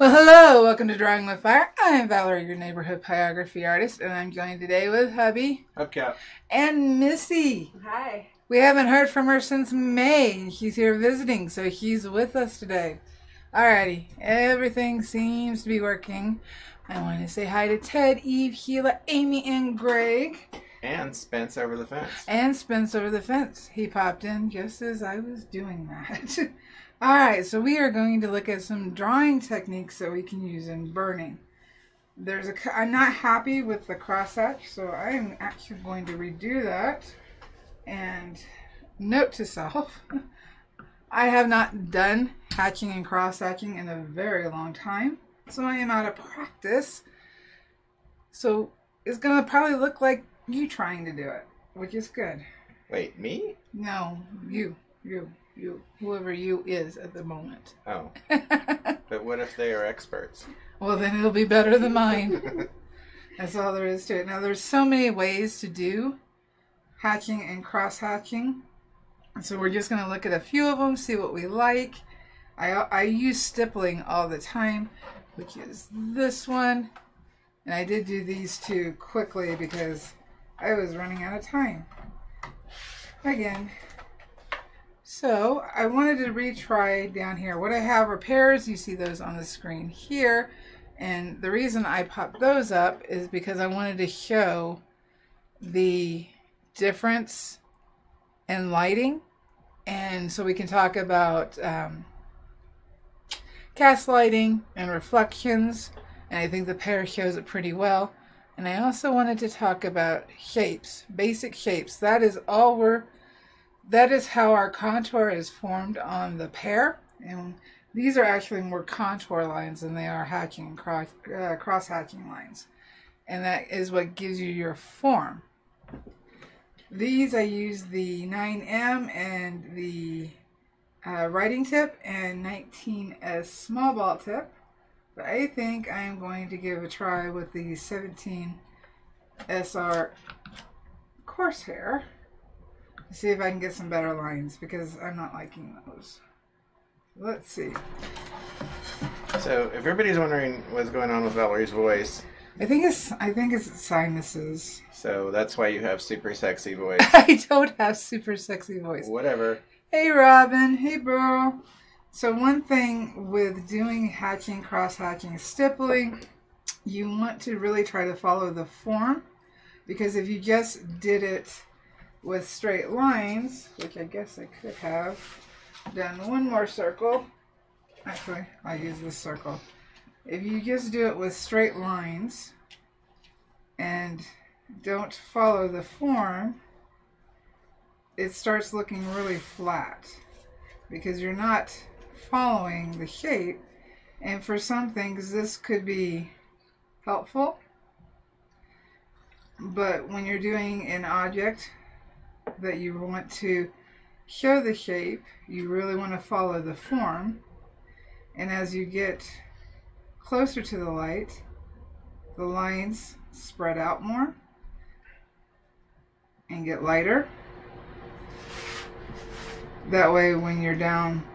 Well, hello, welcome to Drawing with Fire. I'm Valarie, your neighborhood pyrography artist, and I'm joined today with hubby. Hubcap. And Missy. Hi. We haven't heard from her since May. She's here visiting, so she's with us today. Alrighty, everything seems to be working. I want to say hi to Ted, Eve, Sheila, Amy, and Greg. And Spence over the fence. And Spence over the fence. He popped in just as I was doing that. Alright, so we are going to look at some drawing techniques that we can use in burning. I'm not happy with the crosshatch, so I am actually going to redo that. And note to self, I have not done hatching and cross-hatching in a very long time, so I am out of practice. So it's going to probably look like you trying to do it, which is good. Wait, me? No, you, whoever you is at the moment. Oh. But what if they are experts? Well, then it'll be better than mine. That's all there is to it. Now, there's so many ways to do hatching and cross-hatching. So we're just going to look at a few of them, see what we like. I use stippling all the time, which is this one. And I did do these two quickly because I was running out of time. Again. So I wanted to retry down here. What I have are pairs. You see those on the screen here. And the reason I popped those up is because I wanted to show the difference in lighting. And so we can talk about cast lighting and reflections. And I think the pair shows it pretty well. And I also wanted to talk about shapes, basic shapes. That is how our contour is formed on the pear. And these are actually more contour lines than they are hatching and cross-hatching lines. And that is what gives you your form. These I use the 9M and the writing tip and 19S small ball tip. But I think I'm going to give a try with the 17 SR coarse hair. See if I can get some better lines because I'm not liking those. Let's see. So if everybody's wondering what's going on with Valarie's voice, I think it's sinuses. So that's why you have super sexy voice. I don't have super sexy voice. Whatever. Hey Robin, hey bro. So one thing with doing hatching, cross-hatching, stippling, you want to really try to follow the form, because if you just did it with straight lines, which I guess I could have done one more circle. Actually, I'll use this circle. If you just do it with straight lines and don't follow the form, it starts looking really flat because you're not following the shape. And for some things, this could be helpful. But when you're doing an object that you want to show the shape, you really want to follow the form. And as you get closer to the light, the lines spread out more and get lighter. That way when you're down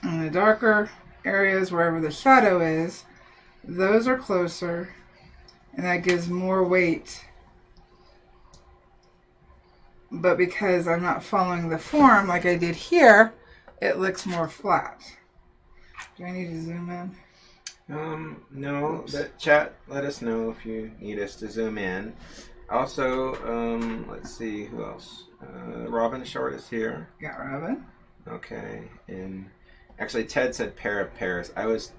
in the darker areas, wherever the shadow is, those are closer, and that gives more weight. But because I'm not following the form like I did here, it looks more flat. Do I need to zoom in? No. But chat, let us know if you need us to zoom in. Also, let's see, who else? Robin Short is here. Got Robin. Okay, and actually Ted said pair of pairs. I was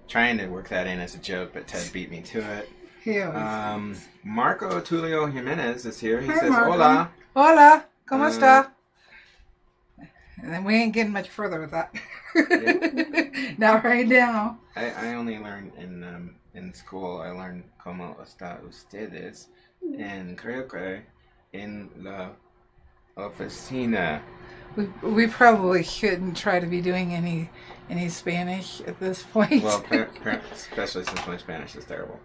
trying to work that in as a joke, but Ted beat me to it. Marco Tulio Jimenez is here. He says, Marco. Hola. Hola, ¿cómo está? And then we ain't getting much further with that. Yeah. Not right now. I only learned in school, I learned ¿Cómo está ustedes? And creo que en la oficina. We probably shouldn't try to be doing any Spanish at this point. Well, especially since my Spanish is terrible.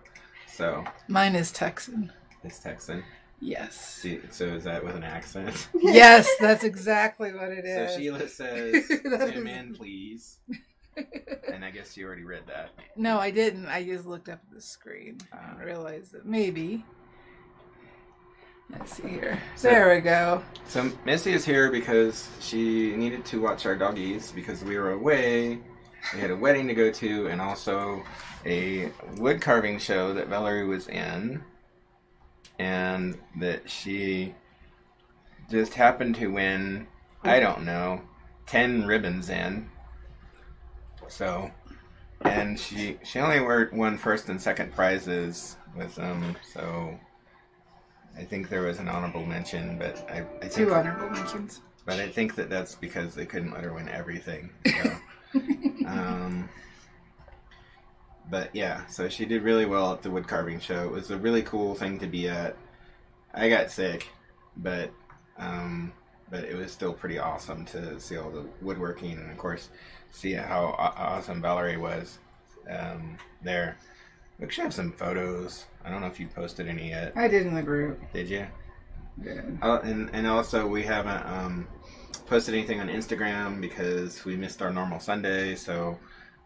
So mine is Texan. It's Texan. Yes. So is that with an accent? Yes, that's exactly what it is. So Sheila says, zoom in, please. And I guess you already read that. No, I didn't. I just looked up at the screen and realized that maybe. Let's see here. There we go. So Missy is here because she needed to watch our doggies because we were away. We had a wedding to go to and also a wood carving show that Valarie was in. And that she just happened to win, I don't know, 10 ribbons in. So, and she only won first and second prizes with them, so I think there was an honorable mention, but I think... 2 honorable mentions. But I think that that's because they couldn't let her win everything. So, but yeah, so she did really well at the wood carving show. It was a really cool thing to be at. I got sick, but it was still pretty awesome to see all the woodworking and, of course, see how awesome Valarie was there. We actually have some photos. I don't know if you posted any yet. I did in the group. Did you? Yeah. And also we haven't posted anything on Instagram because we missed our normal Sunday. So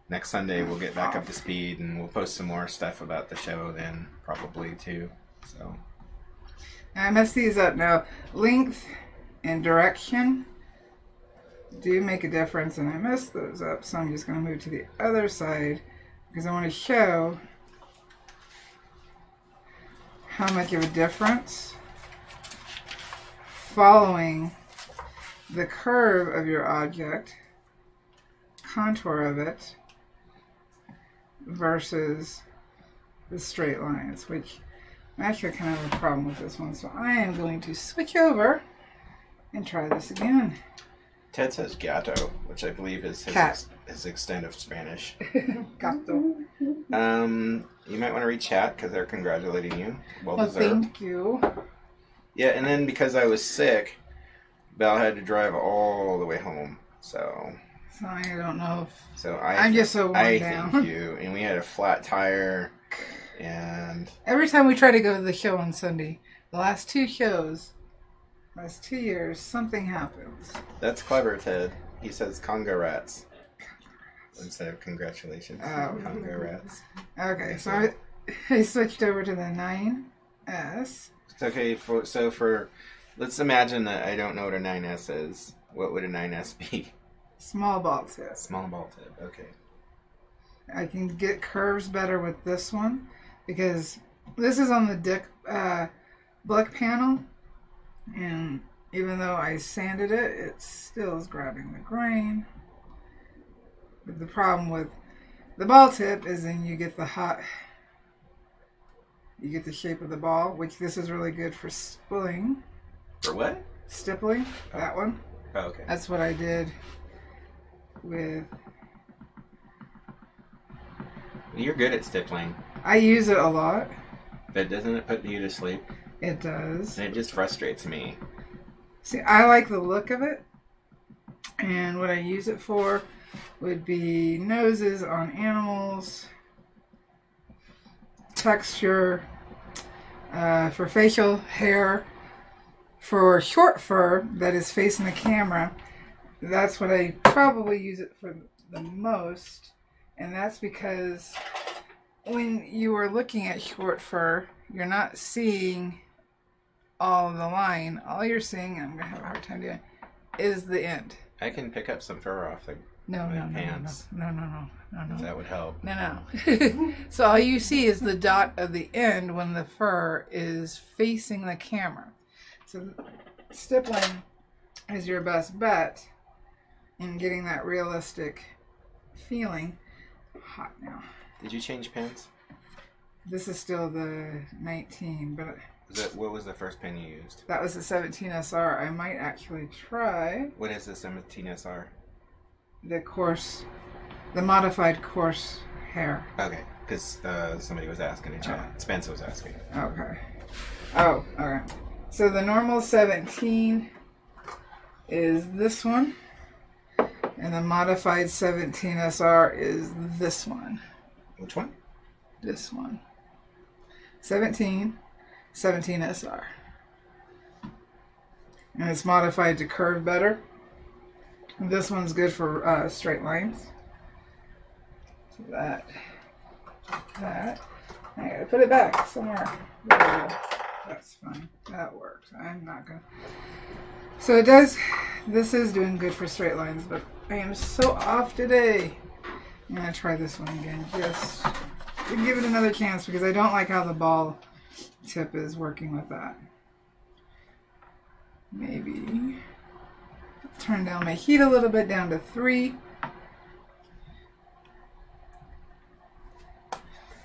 next Sunday we'll get back up to speed and we'll post some more stuff about the show then probably too. So I messed these up now. Length and direction do make a difference, and I messed those up. So I'm just going to move to the other side because I want to show how much of a difference following the curve of your object, contour of it, versus the straight lines, which I'm actually kind of have a problem with this one. So I am going to switch over and try this again. Ted says gato, which I believe is his extent of Spanish. Gato. You might want to read chat because they're congratulating you. Well deserved. Thank you. Yeah, and then because I was sick, Val had to drive all the way home. So I don't know if... So I'm just so worn down. Thank you. And we had a flat tire, and... Every time we try to go to the show on Sunday, the last 2 shows, last 2 years, something happens. That's clever, Ted. He says congrats instead of congratulations. Oh. Congrats. Okay, so I switched over to the 9S. It's okay. Let's imagine that I don't know what a 9S is. What would a 9S be? Small ball tip. Small ball tip, okay. I can get curves better with this one because this is on the Blick panel, and even though I sanded it, it still is grabbing the grain. But the problem with the ball tip is then you get the shape of the ball, which this is really good for stippling. For what? Stippling, that one. Oh, okay. That's what I did with... You're good at stippling. I use it a lot. But doesn't it put you to sleep? It does. And it just frustrates me. See, I like the look of it. And what I use it for would be noses on animals, texture, for facial hair, for short fur that is facing the camera. That's what I probably use it for the most. And that's because when you are looking at short fur, you're not seeing all of the line. All you're seeing, I'm going to have a hard time doing, is the end. I can pick up some fur off the pants. No. If that would help. No. So all you see is the dot of the end when the fur is facing the camera. So stippling is your best bet in getting that realistic feeling. Hot now. Did you change pens? This is still the 19, but... What was the first pen you used? That was the 17 SR. I might actually try... What is the 17 SR? The modified coarse hair. Okay, because somebody was asking in chat. Spence was asking. Okay. Oh, alright. So the normal 17 is this one. And the modified 17 SR is this one. Which one? This one. 17 SR. And it's modified to curve better. This one's good for straight lines. So that. I gotta put it back somewhere. There we go. That's fine. That works. I'm not gonna. So it does. This is doing good for straight lines, but I am so off today. I'm gonna try this one again, just to give it another chance because I don't like how the ball tip is working with that. Maybe turn down my heat a little bit down to 3.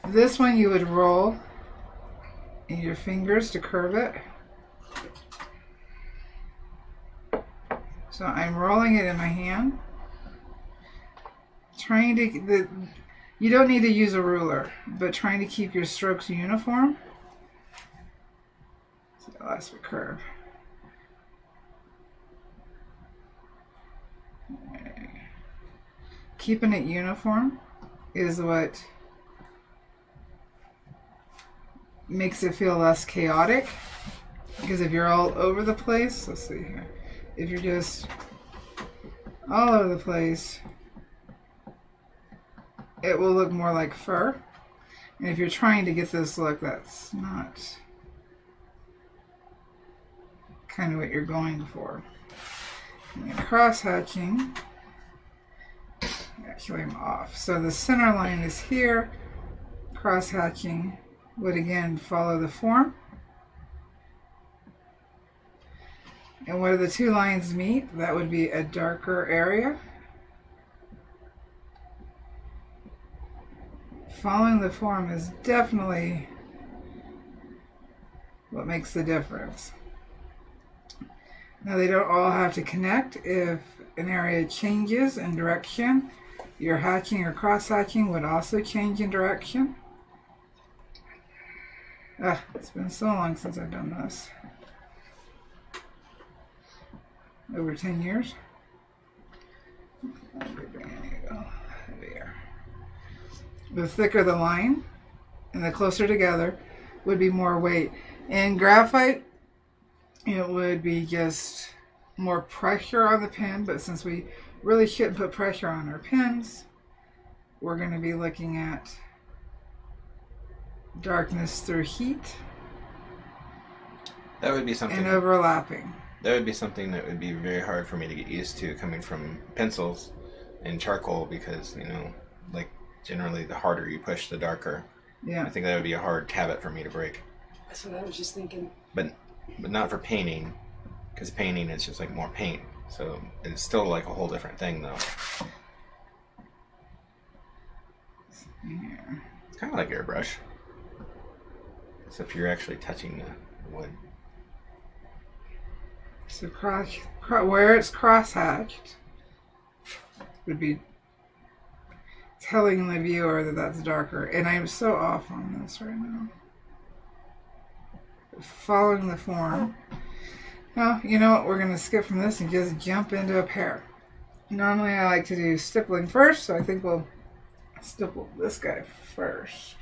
This one you would roll in your fingers to curve it. So I'm rolling it in my hand. Trying to, you don't need to use a ruler, but trying to keep your strokes uniform. So that's the curve. Keeping it uniform is what makes it feel less chaotic, because if you're all over the place, let's see here, if you're just all over the place, it will look more like fur. And if you're trying to get this look, that's not kind of what you're going for. And cross hatching, actually I'm off. So the center line is here. Cross hatching would again follow the form. And where the two lines meet, that would be a darker area. Following the form is definitely what makes the difference. Now they don't all have to connect. If an area changes in direction, your hatching or cross hatching would also change in direction. It's been so long since I've done this. Over 10 years. The thicker the line and the closer together would be more weight. In graphite, it would be just more pressure on the pin, but since we really shouldn't put pressure on our pins, we're going to be looking at darkness through heat. That would be something. And overlapping. That would be something that would be very hard for me to get used to coming from pencils and charcoal, because, you know, like generally the harder you push, the darker. Yeah. I think that would be a hard habit for me to break. That's what I was just thinking. But not for painting, because painting is just like more paint. So it's still like a whole different thing, though. Yeah. It's kind of like airbrush, except you're actually touching the wood. So where it's cross-hatched would be telling the viewer that that's darker. And I'm so off on this right now. Following the form. Now, you know what? We're going to skip from this and just jump into a pear. Normally I like to do stippling first, so I think we'll stipple this guy first.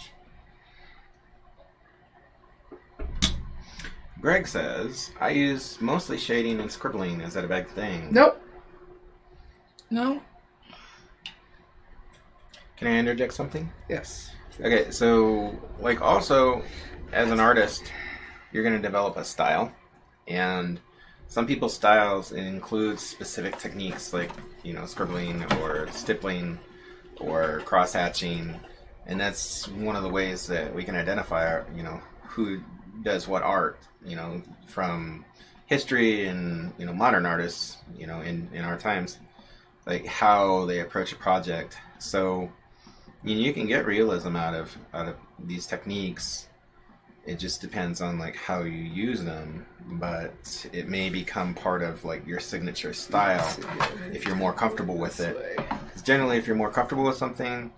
Greg says, I use mostly shading and scribbling. Is that a bad thing? Nope. No. Can I interject something? Yes. Okay, so, like, also, as an artist, you're going to develop a style. And some people's styles, it includes specific techniques like, you know, scribbling or stippling or cross-hatching. And that's one of the ways that we can identify, you know, who does what art, you know, from history and, you know, modern artists, you know, in our times, like how they approach a project. So you can get realism out of these techniques. It just depends on like how you use them, but it may become part of like your signature style if you're more comfortable with it. Because generally, if you're more comfortable with something,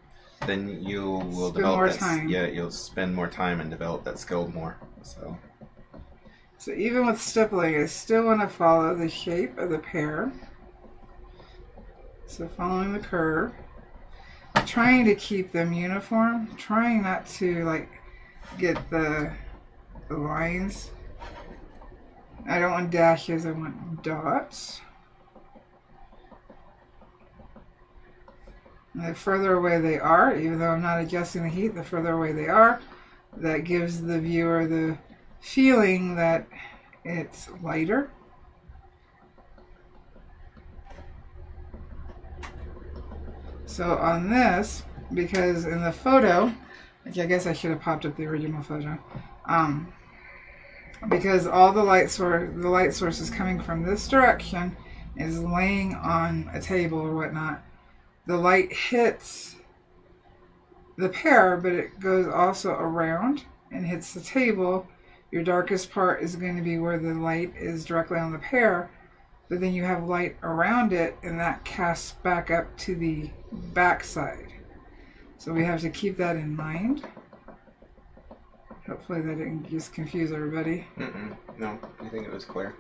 then you will develop that. Time. Yeah, you'll spend more time and develop that skill more. So even with stippling, I still want to follow the shape of the pear. So following the curve, trying to keep them uniform, trying not to like get the lines. I don't want dashes, I want dots. And the further away they are, even though I'm not adjusting the heat, the further away they are, that gives the viewer the feeling that it's lighter. So on this, because in the photo, which I guess I should have popped up the original photo, because all the light source is coming from this direction, is laying on a table or whatnot. The light hits the pear, but it goes also around and hits the table. Your darkest part is going to be where the light is directly on the pear, but then you have light around it, and that casts back up to the back side. So we have to keep that in mind. Hopefully that didn't just confuse everybody. No, I think it was clear.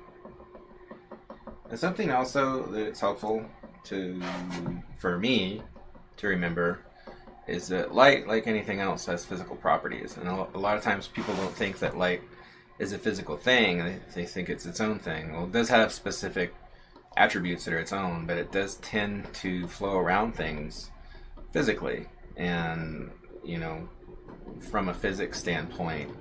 And something also that's helpful for me to remember is that light, like anything else, has physical properties. And a lot of times people don't think that light is a physical thing. They think it's its own thing. Well, it does have specific attributes that are its own, but it does tend to flow around things physically. And, you know, from a physics standpoint,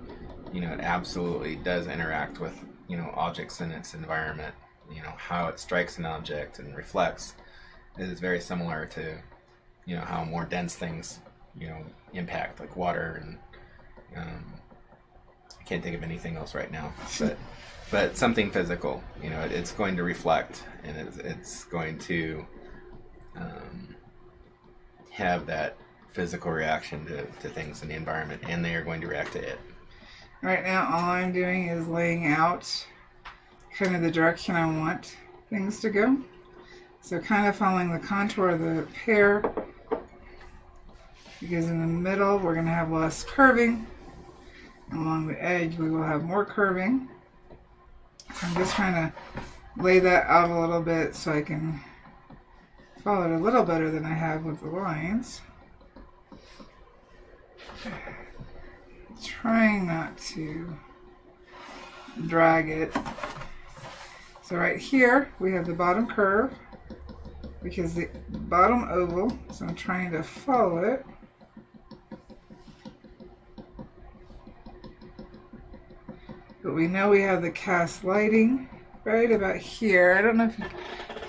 you know, it absolutely does interact with, you know, objects in its environment. You know, how it strikes an object and reflects is very similar to, you know, how more dense things, you know, impact, like water. And I can't think of anything else right now, but something physical, you know, it's going to reflect, and it's going to have that physical reaction to things in the environment, and they are going to react to it. Right now, all I'm doing is laying out kind of the direction I want things to go. So kind of following the contour of the pear, because in the middle we're going to have less curving. Along the edge we will have more curving. So I'm just trying to lay that out a little bit so I can follow it a little better than I have with the lines. Trying not to drag it. So right here we have the bottom curve, which is the bottom oval, so I'm trying to follow it. But we know we have the cast lighting right about here. I don't know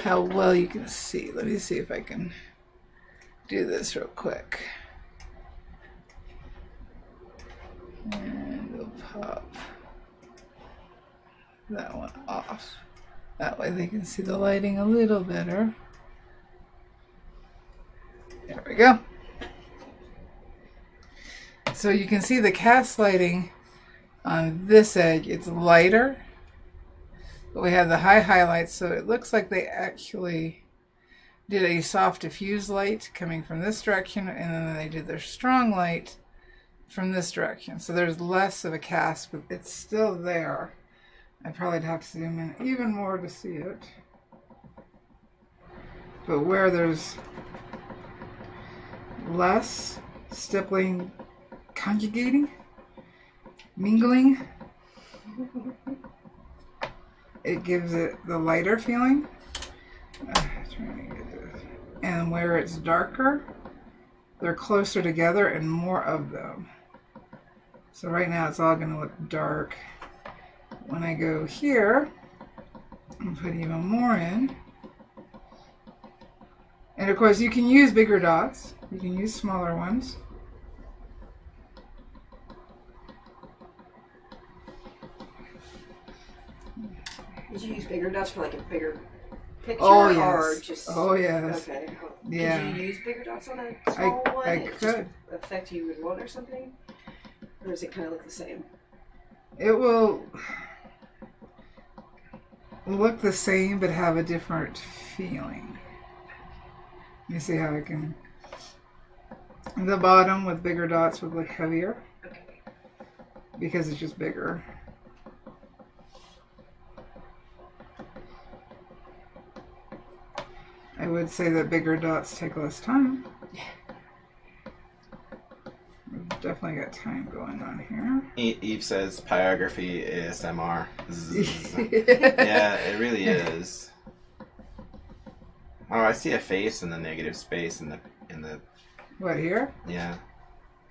how well you can see. Let me see if I can do this real quick. And we'll pop that one off. That way they can see the lighting a little better. There we go. So you can see the cast lighting on this edge. It's lighter, but we have the high highlights, so it looks like they actually did a soft diffuse light coming from this direction, and then they did their strong light from this direction. So there's less of a cast, but it's still there. I'd probably have to zoom in even more to see it. But where there's less stippling conjugating, mingling, it gives it the lighter feeling. And where it's darker, they're closer together and more of them. So right now it's all going to look dark. When I go here and put even more in, and of course you can use bigger dots, you can use smaller ones. Did you use bigger dots for like a bigger picture? Oh, yes. Or just, oh yes. Okay. Yeah. Could you use bigger dots on a small one? I It could. just affect you with one or something? Or does it kind of look the same? It will look the same but have a different feeling. Let me see how I can. The bottom with bigger dots would look heavier. Okay. Because it's just bigger. I would say that bigger dots take less time. We've definitely got time going on here. Eve says Pyrography ASMR. Yeah, it really is. Oh, I see a face in the negative space in the in the What, here? yeah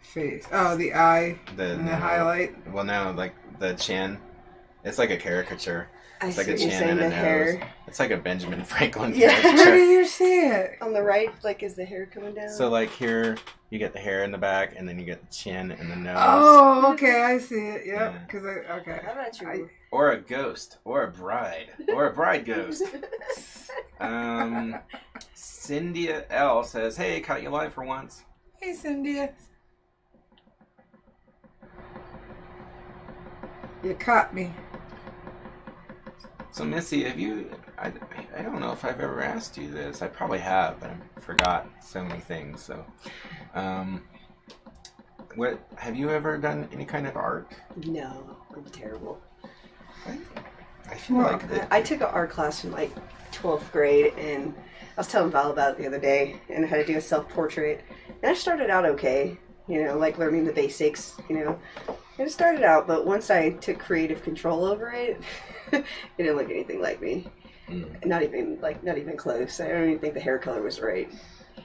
Face. Oh, the eye the and the highlight. Well, no, like the chin. It's like a caricature. I It's see like a what you're chin saying, and a the nose. hair. It's like a Benjamin Franklin Yeah. Where do caricature. you see it? On the right, like, is the hair coming down? So like here, you get the hair in the back, and then you get the chin and the nose. Oh, okay, I see it. Yep. Yeah. Because okay. How about you? Or a ghost, or a bride, or a bride ghost. Cyndia L says, "Hey, caught you live for once." Hey, Cindy. You caught me. So Missy, have you? I don't know if I've ever asked you this. I probably have, but I forgot so many things. So, what have you ever done any kind of art? No, I'm terrible. I feel Well, like that. I took an art class in like 12th grade, and I was telling Val about it the other day, and I had to do a self-portrait. And I started out okay, you know, like learning the basics, you know. And it started out, but once I took creative control over it, it didn't look anything like me. Not even close. I don't even think the hair color was right.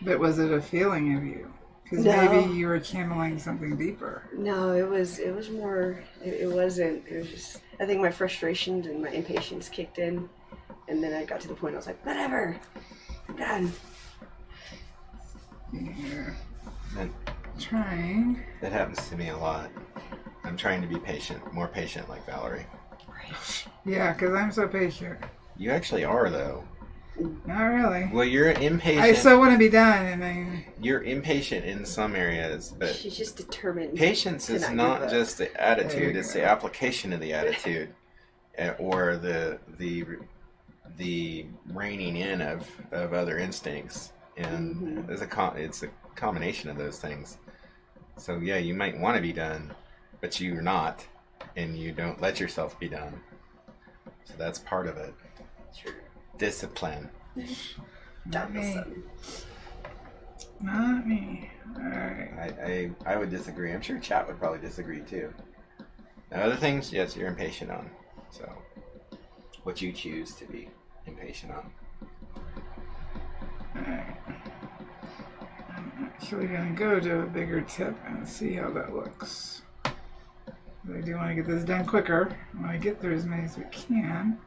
But was it a feeling of you? Because No. maybe you were channeling something deeper. No, it was more. It wasn't. It was just. I think my frustrations and my impatience kicked in, and then I got to the point I was like, whatever, I'm done. Yeah. That, Trying. that happens to me a lot. I'm trying to be patient, more patient, like Valarie. Yeah, because I'm so patient. You actually are, though. Not really. Well, you're impatient. I still want to be done, and then You're impatient in some areas, but She's just determined. patience to is not not give up. just the attitude; you it's go. the application of the attitude, or the reining in of other instincts, and it's a combination of those things. So yeah, you might want to be done, but you're not, and you don't let yourself be done. So that's part of it. Sure. Discipline. not me. Sudden. Not me. Alright. I would disagree. I'm sure chat would probably disagree too. Now, other things, yes, you're impatient on. So, what you choose to be impatient on. Alright. I'm actually going to go to a bigger tip and see how that looks. I do want to get this done quicker. I want to get through as many as we can.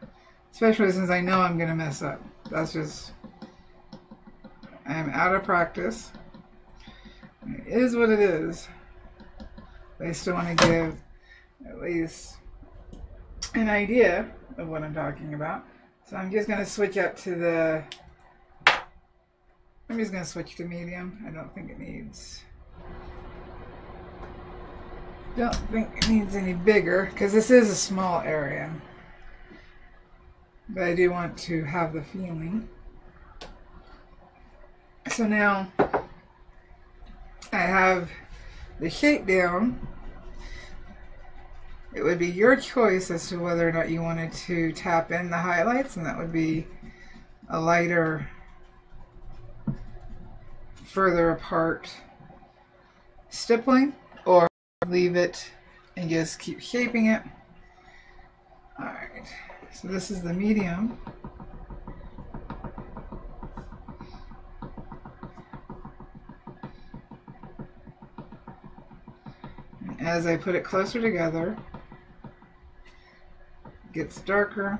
Especially since I know I'm going to mess up. That's just... I'm out of practice. It is what it is. But I still want to give at least an idea of what I'm talking about. So I'm just going to switch up to the... I'm just going to switch to medium. I don't think it needs... Don't think it needs any bigger, because this is a small area. But I do want to have the feeling. So now I have the shape down. It would be your choice as to whether or not you wanted to tap in the highlights, and that would be a lighter, further apart stippling, or leave it and just keep shaping it. Alright, so this is the medium. And as I put it closer together, it gets darker.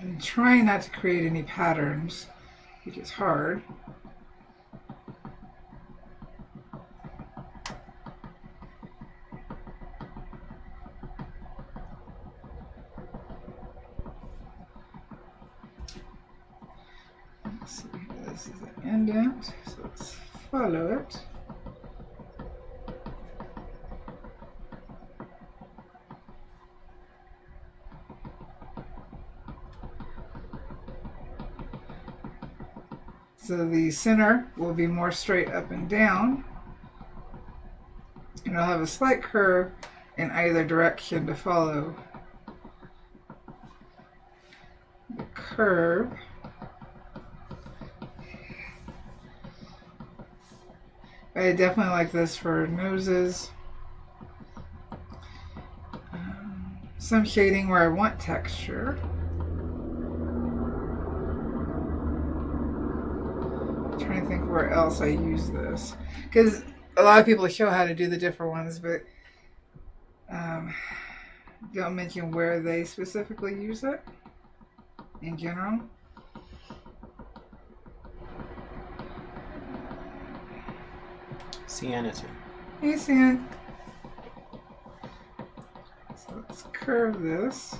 I'm trying not to create any patterns, which is hard. Let's see, this is an indent, so let's follow it. So the center will be more straight up and down, and I'll have a slight curve in either direction to follow the curve. I definitely like this for noses. Some shading where I want texture. trying to think where else I use this. Because a lot of people show how to do the different ones, but don't mention where they specifically use it in general. Sienna too. Hey, Sian. So let's curve this.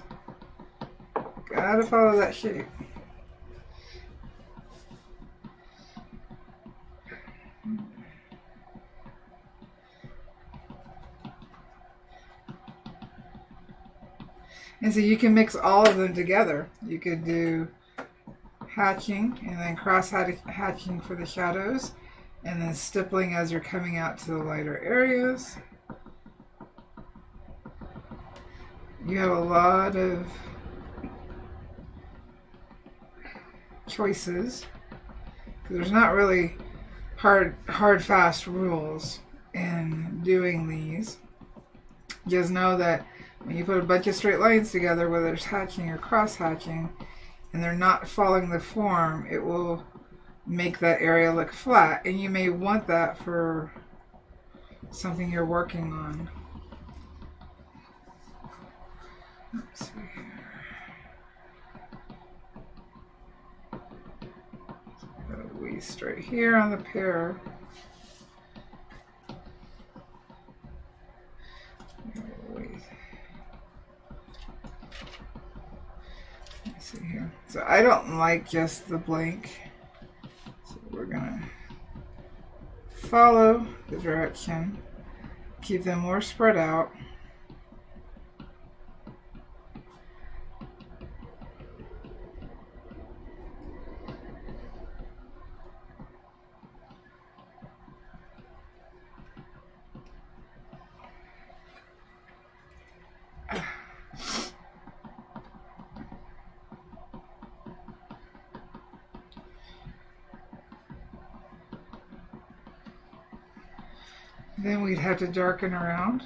Gotta follow that shape. And so you can mix all of them together. You could do hatching and then cross hatching for the shadows, and then stippling as you're coming out to the lighter areas. You have a lot of choices. There's not really hard, fast rules in doing these. Just know that when you put a bunch of straight lines together, whether it's hatching or cross hatching, and they're not following the form, it will make that area look flat, and you may want that for something you're working on. Let's see here. Got a wee straight here on the pear. See here. So I don't like just the blank. So we're gonna follow the direction, keep them more spread out. Then we'd have to darken around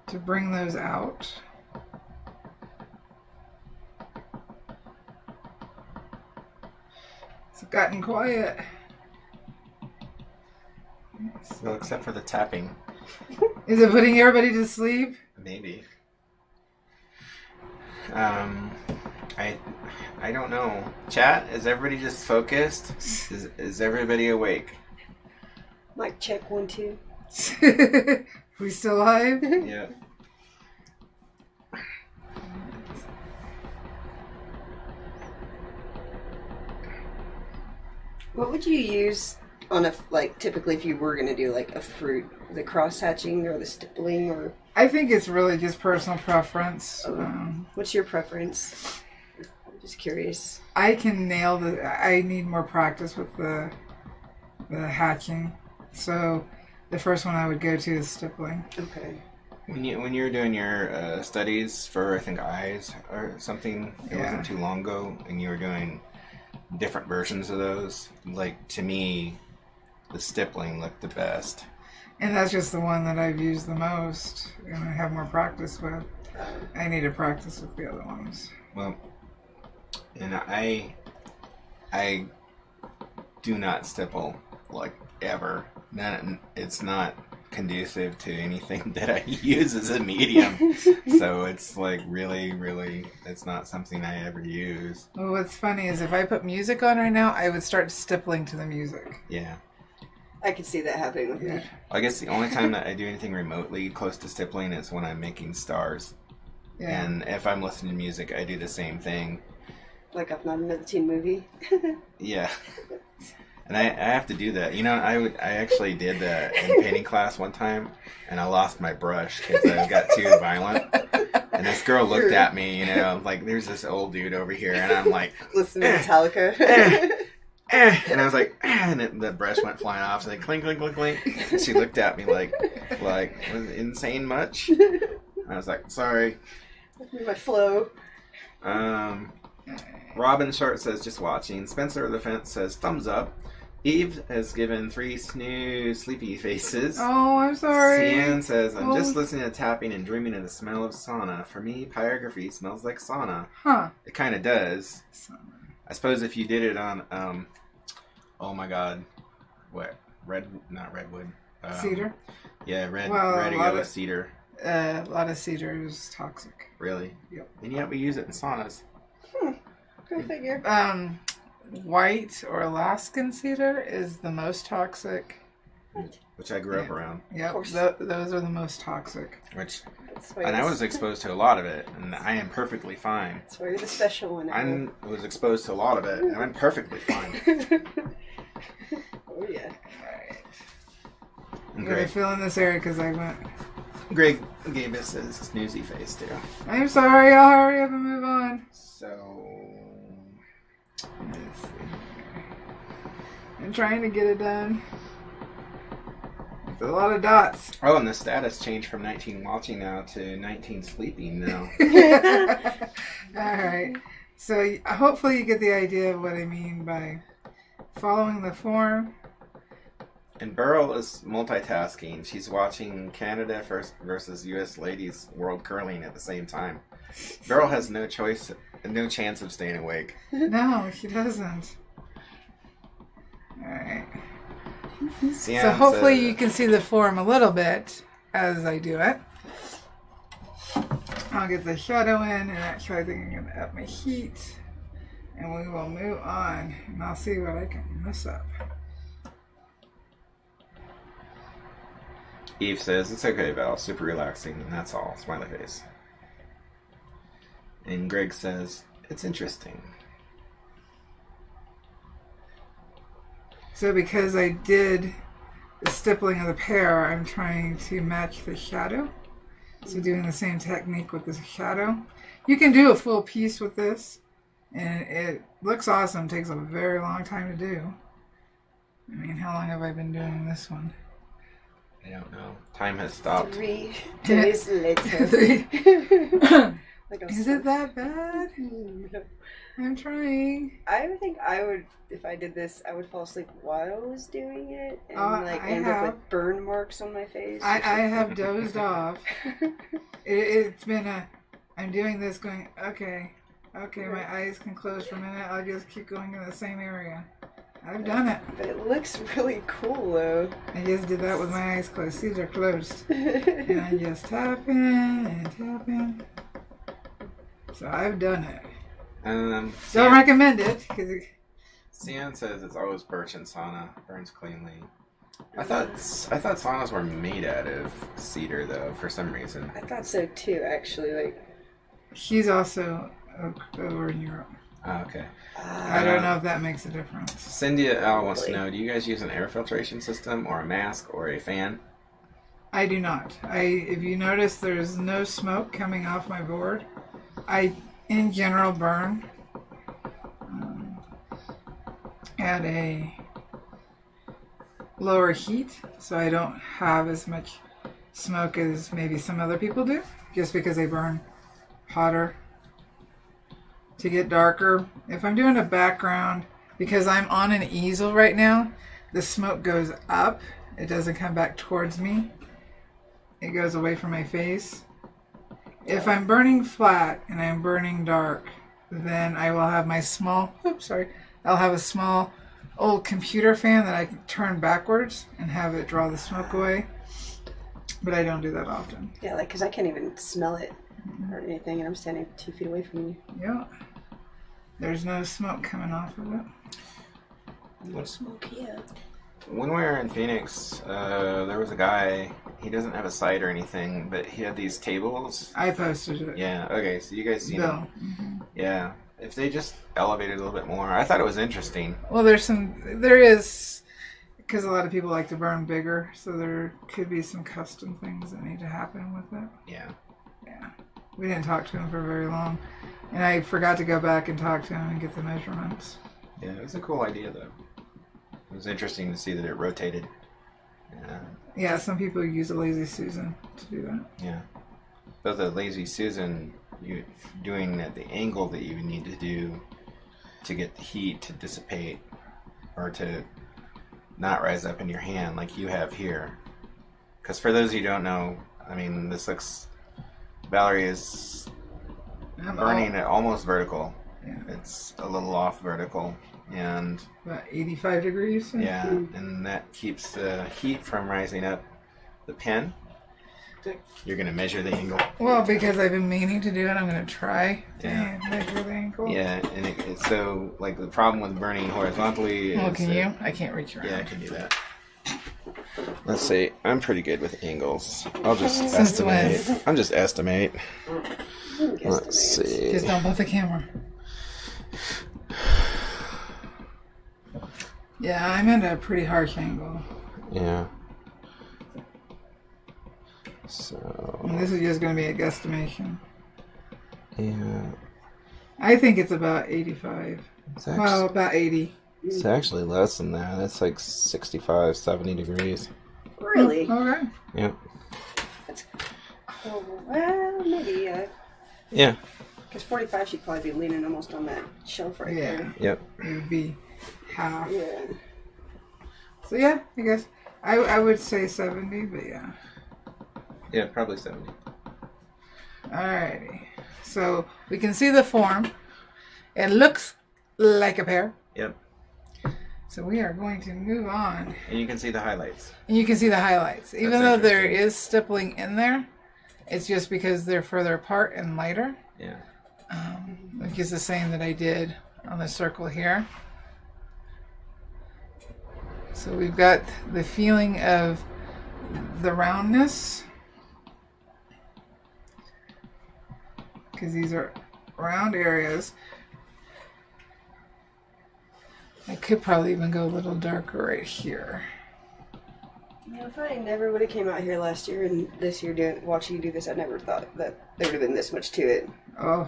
to bring those out. It's gotten quiet. Well, except for the tapping. Is it putting everybody to sleep? Maybe. I don't know. Chat, is everybody just focused? Is everybody awake? Mic check 1 2. We still live? Yeah. What would you use on a, like, typically if you were going to do like a fruit, the cross hatching or the stippling, or? I think it's really just personal preference. What's your preference? I'm just curious. I can nail I need more practice with the hatching. So the first one I would go to is stippling. Okay. When you were doing your studies for, I think, eyes or something, it wasn't too long ago, and you were doing different versions of those, like, to me, the stippling looked the best. And that's just the one that I've used the most and I have more practice with. I need to practice with the other ones. Well, and I do not stipple, like, ever. It's not conducive to anything that I use as a medium. So it's like really, it's not something I ever use. Well, what's funny is if I put music on right now, I would start stippling to the music. Yeah. I can see that happening with me. I guess the only time that I do anything remotely close to stippling is when I'm making stars. Yeah. And if I'm listening to music, I do the same thing. Like I've not another teen movie. Yeah. And I have to do that. You know, I actually did that in painting class one time, and I lost my brush because I got too violent. And this girl looked at me, you know, like, there's this old dude over here, and I'm like, listening to Metallica. And I was like, and the brush went flying off, so like, clink, clink, clink, clink. And she looked at me like, was it insane much? I was like, sorry. My flow. Robin Short says, just watching. Spencer of the Fence says, thumbs up. Eve has given 3 snooze sleepy faces. Oh, I'm sorry. Cian says, I'm just listening to tapping and dreaming of the smell of sauna. For me, pyrography smells like sauna. Huh. It kind of does. I suppose if you did it on Oh my god. What? Not redwood. Cedar? Yeah, red Well, yellow cedar. A lot of cedar is toxic. Really? Yep. And yet we use it in saunas. Go figure. White or Alaskan cedar is the most toxic. Which I grew up around. Yep, those are the most toxic. And I was exposed to a lot of it, and I am perfectly fine. That's why you're the special one. I was exposed to a lot of it, and I'm perfectly fine. Oh yeah. Alright. And I'm going to fill in this area because I went... Greg gave us his snoozy face, too. I'm sorry, I'll hurry up and move on. So... Let's see. I'm trying to get it done. It's a lot of dots. Oh, and the status changed from 19 watching now to 19 sleeping now. Alright. So hopefully you get the idea of what I mean by following the form. And Beryl is multitasking. She's watching Canada versus U.S. Ladies World Curling at the same time. Beryl has no chance of staying awake. No, she doesn't. Alright. Sian So hopefully says, you can see the form a little bit as I do it. I'll get the shadow in, and actually I think I'm going to up my heat. And we will move on, and I'll see what I can mess up. Eve says, it's okay, Val. Super relaxing, and that's all. Smiley face. And Greg says, it's interesting. So because I did the stippling of the pear, I'm trying to match the shadow. So doing the same technique with the shadow. You can do a full piece with this, and it looks awesome. It takes a very long time to do. I mean, how long have I been doing this one? I don't know. Time has stopped. 3 days later. Is it that bad? I'm trying. I would think I would, if I did this, I would fall asleep while I was doing it and end up with burn marks on my face. I have dozed off. It's been I'm doing this going, okay, my eyes can close for a minute. I'll just keep going in the same area. I've done it. But it looks really cool though. I just did that with my eyes closed. These are closed. And I just tap in and tap in. So I've done it. Don't recommend it. Sian says it's always birch and sauna. Burns cleanly. I thought saunas were made out of cedar though, for some reason. I thought so too, actually. She's also over in Europe. Oh, okay. I don't know if that makes a difference. Cynthia L wants to know, do you guys use an air filtration system or a mask or a fan? I do not. If you notice, there's no smoke coming off my board. I, in general, burn at a lower heat, so I don't have as much smoke as maybe some other people do, just because I burn hotter to get darker. If I'm doing a background, because I'm on an easel right now, the smoke goes up. It doesn't come back towards me. It goes away from my face. If I'm burning flat and I'm burning dark, then I will have my I'll have a small old computer fan that I can turn backwards and have it draw the smoke away. But I don't do that often. Yeah, because I can't even smell it or anything, and I'm standing 2 feet away from you. Yeah. There's no smoke coming off of it. What smoke here? When we were in Phoenix, there was a guy, he doesn't have a site or anything, but he had these tables. I posted it. Yeah, okay, so you guys seen Bill. them. Mm-hmm. Yeah, if they just elevated a little bit more. I thought it was interesting. Well, there is, because a lot of people like to burn bigger, so there could be some custom things that need to happen with it. Yeah. Yeah. We didn't talk to him for very long, and I forgot to go back and talk to him and get the measurements. Yeah, it was a cool idea, though. It was interesting to see that it rotated. Yeah, some people use a Lazy Susan to do that. Yeah. But the Lazy Susan, you doing at the angle that you need to do to get the heat to dissipate or to not rise up in your hand like you have here. Because for those of you who don't know, I mean, this looks... Valarie is burning it almost vertical. Yeah. It's a little off vertical, and About 85 degrees. yeah, and that keeps the heat from rising up the pen. You're gonna measure the angle. Well, because I've been meaning to do it, I'm gonna try to Yeah. measure the angle. Yeah, and it's so like the problem with burning horizontally is Well, can that- you? I can't reach around. Yeah, I can do that. Let's see. I'm pretty good with angles. I'll just Since estimate. when? I'm just estimate. Let's see. Just don't butt the camera. Yeah, I'm at a pretty harsh angle. Yeah. So. And this is just going to be a guesstimation. Yeah. I think it's about 85. Well, about 80. It's actually less than that. It's like 65, 70 degrees. Really? Okay. Yep. Oh, well, maybe, Yeah. because 45 she'd probably be leaning almost on that shelf right Yeah. there. Yep. It would be half. Yeah. So yeah, I guess I would say 70, but yeah. Yeah, probably 70. Alrighty. So we can see the form. It looks like a pear. Yep. So we are going to move on. And you can see the highlights. And you can see the highlights. Even That's though there interesting. is stippling in there, it's just because they're further apart and lighter. Yeah. Which is the same that I did on the circle here. So we've got the feeling of the roundness. Because these are round areas. I could probably even go a little darker right here. You know, if I never would have came out here last year and this year watching you do this, I never thought that there would have been this much to it. Oh,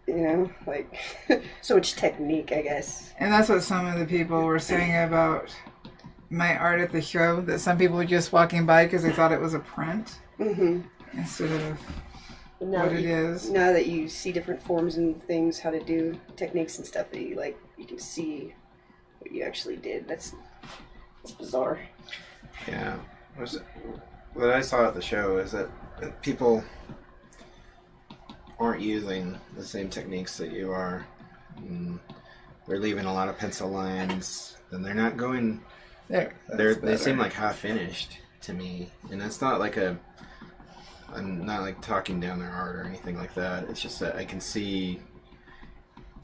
You know, like, so much technique, I guess. and that's what some of the people were saying about my art at the show, that some people were just walking by because they thought it was a print Mm-hmm. instead of Now what that it you, is. Now that you see different forms and things, how to do techniques and stuff, that you like, you can see what you actually did. That's bizarre. Yeah. What I saw at the show is that people aren't using the same techniques that you are. They're leaving a lot of pencil lines, and they're not going. They seem like half finished to me, and it's not like I'm not like talking down their art or anything like that. It's just that I can see,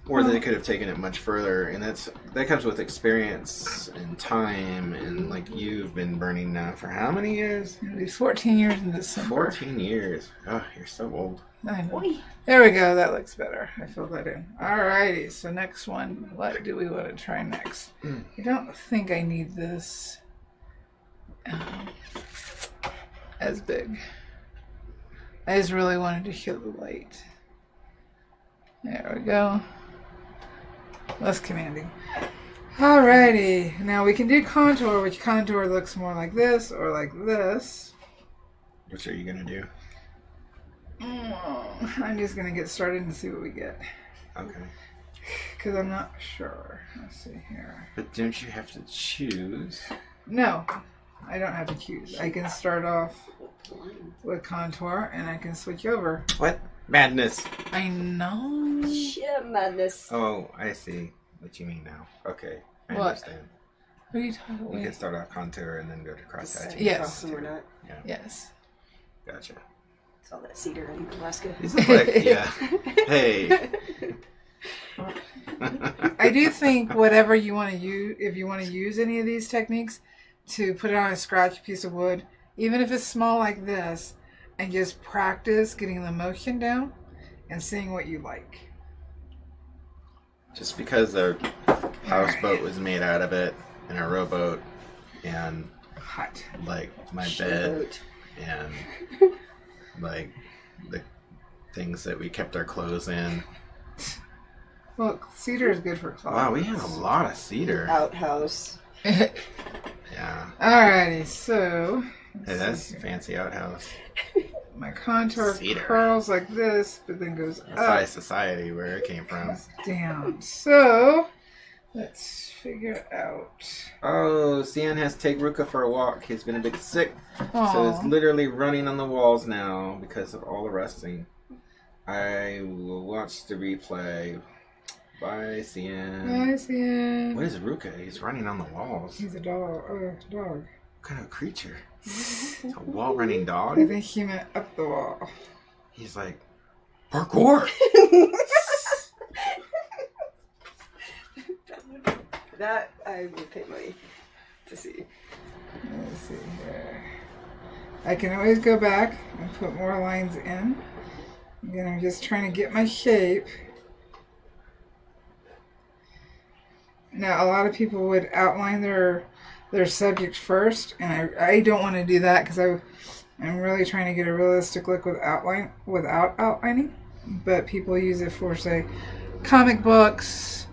or they could have taken it much further, and that comes with experience and time. And like, you've been burning now for how many years? It'll be 14 years in December. 14 years. Oh, you're so old. I know. There we go. That looks better. I filled that in. Alrighty. So next one. What do we want to try next? I don't think I need this as big. I just really wanted to show the light. There we go. Less commanding. Alrighty. Now we can do contour, which contour looks more like this or like this. Which are you gonna do? I'm just going to get started and see what we get. Okay. Because I'm not sure. Let's see here. But don't you have to choose? No, I don't have to choose. I can start off with contour and I can switch over. What? Madness. I know. Shit, madness. Oh, I see what you mean now. Okay. I What? understand. What are you talking about? You can start off contour and then go to cross hatching. Yes. We're not. Yes. Gotcha. It's all that cedar in Alaska. These look like, yeah. Hey. I do think whatever you want to use, if you want to use any of these techniques, to put it on a scratch piece of wood, even if it's small like this, and just practice getting the motion down and seeing what you like. Just because a houseboat was made out of it and a rowboat and Hot. like my bed Showboat. and like the things that we kept our clothes in. Well, cedar is good for cloth. Wow, we have a lot of cedar. Outhouse. Yeah. Alrighty, so Hey, that's a fancy outhouse. my contour Cedar. curls like this, but then goes That's high up, society where it came from. down. So let's figure out. Oh, Cian has to take Ruka for a walk. He's been a bit sick, so Aw. he's literally running on the walls now because of all the rusting. I will watch the replay. Bye, Cian. Bye, Cian. What is Ruka? He's running on the walls. He's a dog. Dog. What kind of creature? A wall-running dog? I think he meant up the wall. He's like, parkour! That I would pay money to see. Let's see here. I can always go back and put more lines in. Again, I'm just trying to get my shape. Now, a lot of people would outline their subject first, and I don't want to do that because I'm really trying to get a realistic look without outlining. But people use it for, say, comic books,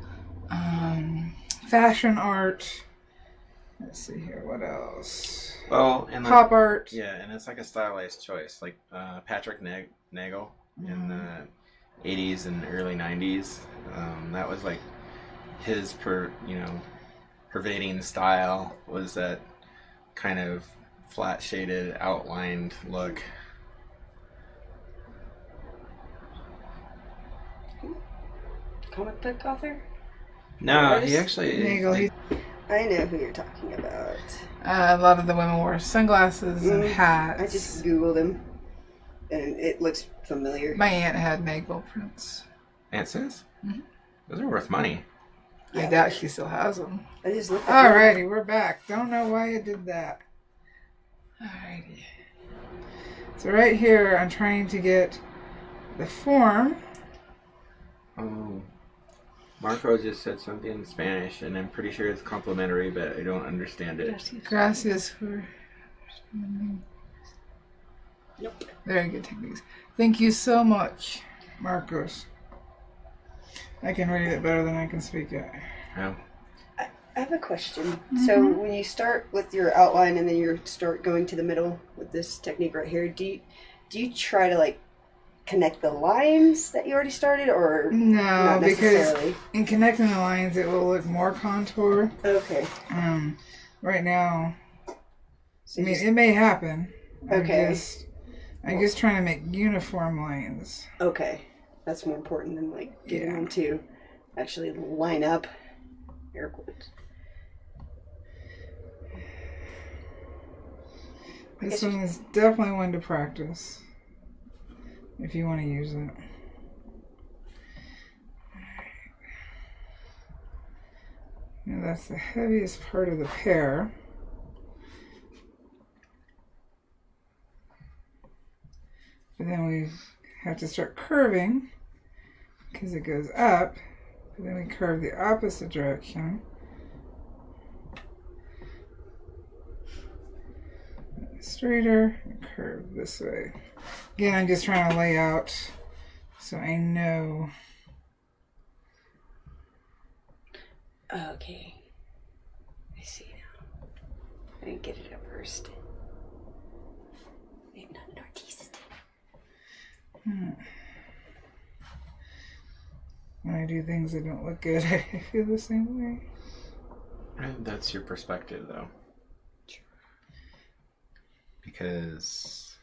fashion art. Let's see here, what else? Well, and pop art. Yeah, and it's like a stylized choice, like Patrick Nagel in the 80s and early 90s. That was like his pervading style was that kind of flat shaded outlined look. Comic book author? No, he actually Nagel, I know who you're talking about. a lot of the women wore sunglasses and hats. I just Googled him, and it looks familiar. My aunt had Nagel prints. Aunt Sis? Those are worth money. I doubt she still has them. I just looked at Alrighty, we're back. Don't know why I did that. Alrighty. So right here, I'm trying to get the form. Oh, Marco just said something in Spanish, and I'm pretty sure it's complimentary, but I don't understand it. Gracias for understanding. Nope. Very good techniques. Thank you so much, Marcos. I can read it better than I can speak it. Oh. I have a question. So when you start with your outline and then you start going to the middle with this technique right here, do you try to like connect the lines that you already started, or No, not necessarily? because in connecting the lines, it will look more contour. Okay. Right now, So I mean, just- it may happen. Okay. I'm just trying to make uniform lines. Okay. That's more important than like getting them to actually line up. Air quotes. This one is definitely one to practice if you want to use it. Now that's the heaviest part of the pear. But then we have to start curving because it goes up. But then we curve the opposite direction. Straighter and curve this way. Again, I'm just trying to lay out so I know. Okay. I see now. I didn't get it at first. I'm not an artist. When I do things that don't look good, I feel the same way. And that's your perspective, though. Because,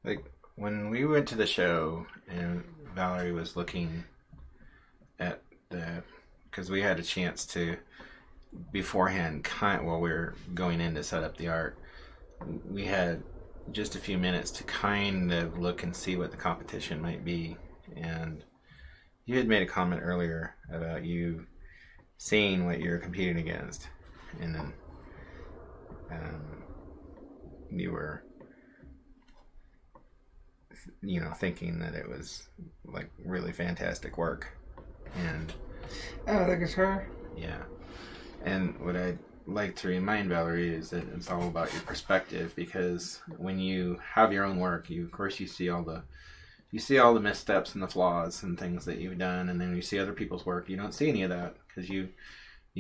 like, when we went to the show and Valarie was looking at because we had a chance to beforehand, while we were going in to set up the art, we had just a few minutes to kind of look and see what the competition might be. And you had made a comment earlier about you seeing what you're competing against, and then you were, thinking that it was like really fantastic work. And the guitar? Yeah. And what I'd like to remind Valarie is that it's all about your perspective, because when you have your own work, of course you see all the missteps and the flaws and things that you've done, and then you see other people's work, you don't see any of that, because you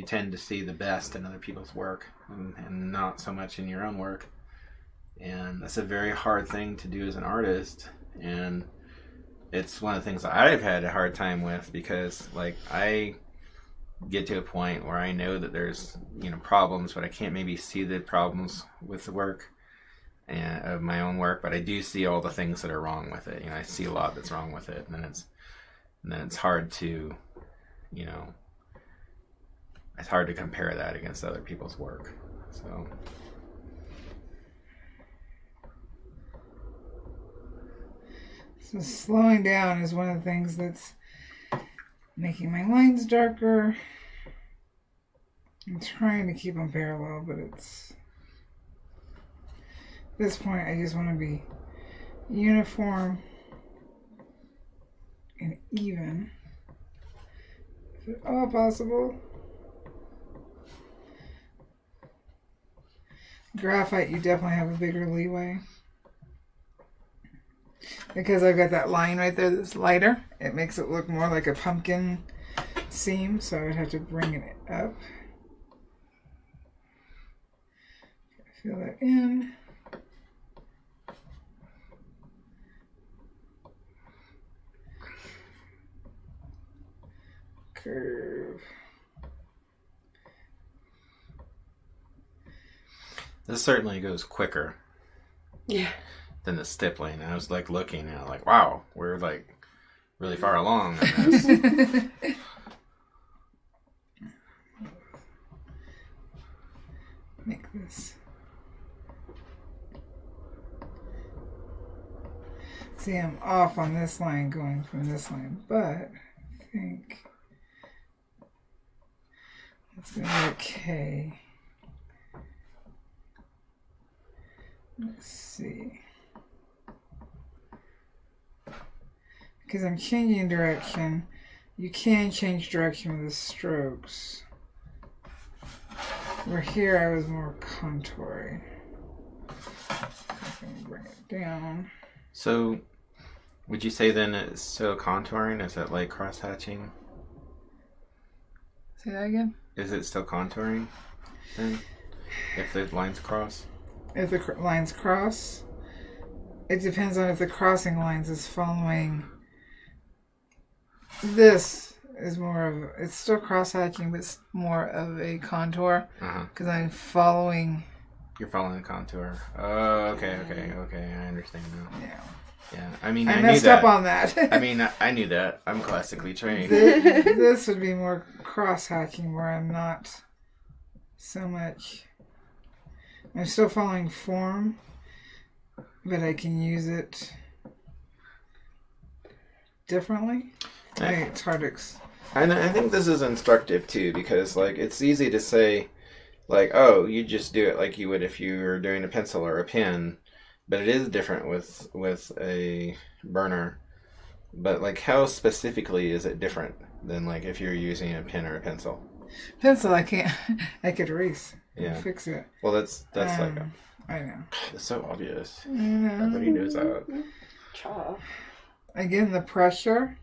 tend to see the best in other people's work and not so much in your own work. And that's a very hard thing to do as an artist, and it's one of the things that I've had a hard time with, because like I get to a point where I know that there's problems, but I can't maybe see the problems with the work, and of my own work, but I do see all the things that are wrong with it. You know, I see a lot that's wrong with it, and then it's hard to, you know, it's hard to compare that against other people's work. So. So slowing down is one of the things that's making my lines darker. I'm trying to keep them parallel, but it's... At this point, I just want to be uniform and even. If at all possible. Graphite, you definitely have a bigger leeway. Because I've got that line right there that's lighter, it makes it look more like a pumpkin seam, so I would have to bring it up. Fill that in. Curve. This certainly goes quicker. Yeah. Than the stippling. I was like looking at like, wow, we're like really far along in this. Make this. See, I'm off on this line going from this line, but I think it's going to be okay. Let's see. Because I'm changing direction, you can change direction with the strokes. Where here I was more contouring. I'm going to bring it down. So, would you say then it's still contouring? Is it like cross hatching? Say that again? Is it still contouring then? If the lines cross? If the lines cross, it depends on if the crossing lines is following. This is more of, it's still cross-hatching, but it's more of a contour because I'm following. You're following the contour. Oh, okay, I understand now. Yeah. Yeah, I mean, I messed up on that. I mean, I knew that. I'm classically trained. This would be more cross-hatching where I'm not so much. I'm still following form, but I can use it differently. It's hard to And I think this is instructive too, because like it's easy to say, like, oh, you just do it like you would if you were doing a pencil or a pen, but it is different with a burner. But like, how specifically is it different than like if you're using a pen or a pencil? Pencil, I can't. I could erase. Yeah. Fix it. Well, that's like I know. it's so obvious. I know. Nobody knows that. Chalk. Again, the pressure.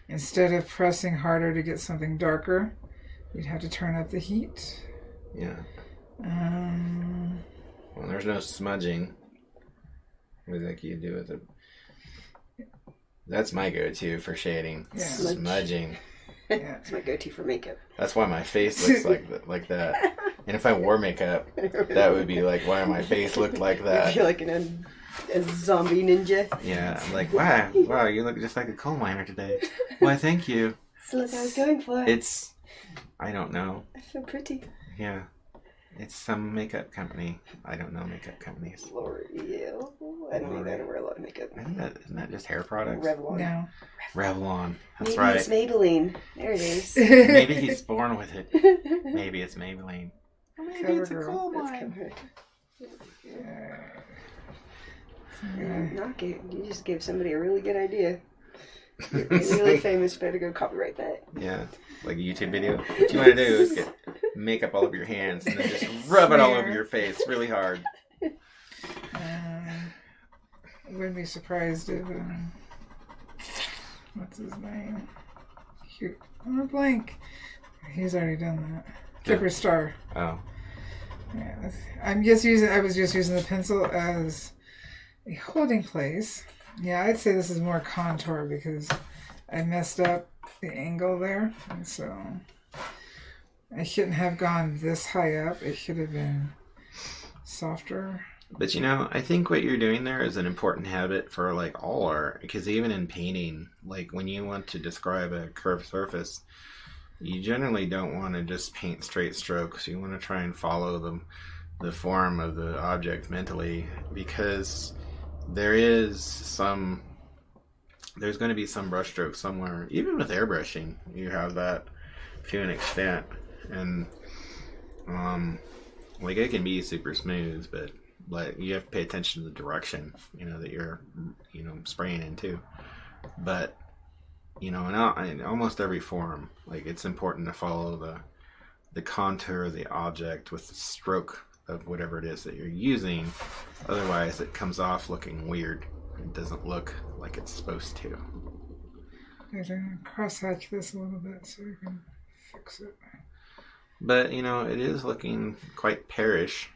Instead of pressing harder to get something darker, you'd have to turn up the heat. Yeah. Well, there's no smudging. Like you do with it. That's my go-to for shading. Yeah. Smudging. Yeah. It's my go-to for makeup. That's why my face looks like that. And if I wore makeup, that would be like why my face looked like that. I feel like a zombie ninja. Yeah, I'm like, wow, you look just like a coal miner today. Why, thank you. That's the look I was going for. It's, I don't know. I feel pretty. Yeah. It's some makeup company. I don't know makeup companies. L'Oreal. I don't wear a lot of makeup. Isn't that just hair products? Revlon. No. Revlon. That's Maybe right. it's Maybelline. There it is. Maybe he's born with it. Maybe it's Maybelline. Or maybe Cover it's a girl. coal That's mine. covered. Yeah. Knock it. You just gave somebody a really good idea. You're really famous. Better go copyright that. Yeah, like a YouTube video. What you want to do is get makeup all over your hands and then just rub it all over your face really hard. I wouldn't be surprised if what's his name? Shoot, I'm a blank. He's already done that. Kipper Star. Oh. Yeah, I was just using the pencil as a holding place. Yeah, I'd say this is more contour because I messed up the angle there. And so I shouldn't have gone this high up. It should have been softer. But you know, I think what you're doing there is an important habit for like all art, because even in painting, like when you want to describe a curved surface, you generally don't want to just paint straight strokes. You want to try and follow the form of the object mentally, because there's going to be some brush stroke somewhere. Even with airbrushing, you have that to an extent, and like it can be super smooth, but like you have to pay attention to the direction, you know, that you're, you know, spraying into. But you know, in almost every form, like it's important to follow the contour of the object with the stroke of whatever it is that you're using. Otherwise, it comes off looking weird. It doesn't look like it's supposed to. I'm going to cross-hatch this a little bit so we can fix it. But, you know, it is looking quite pearish.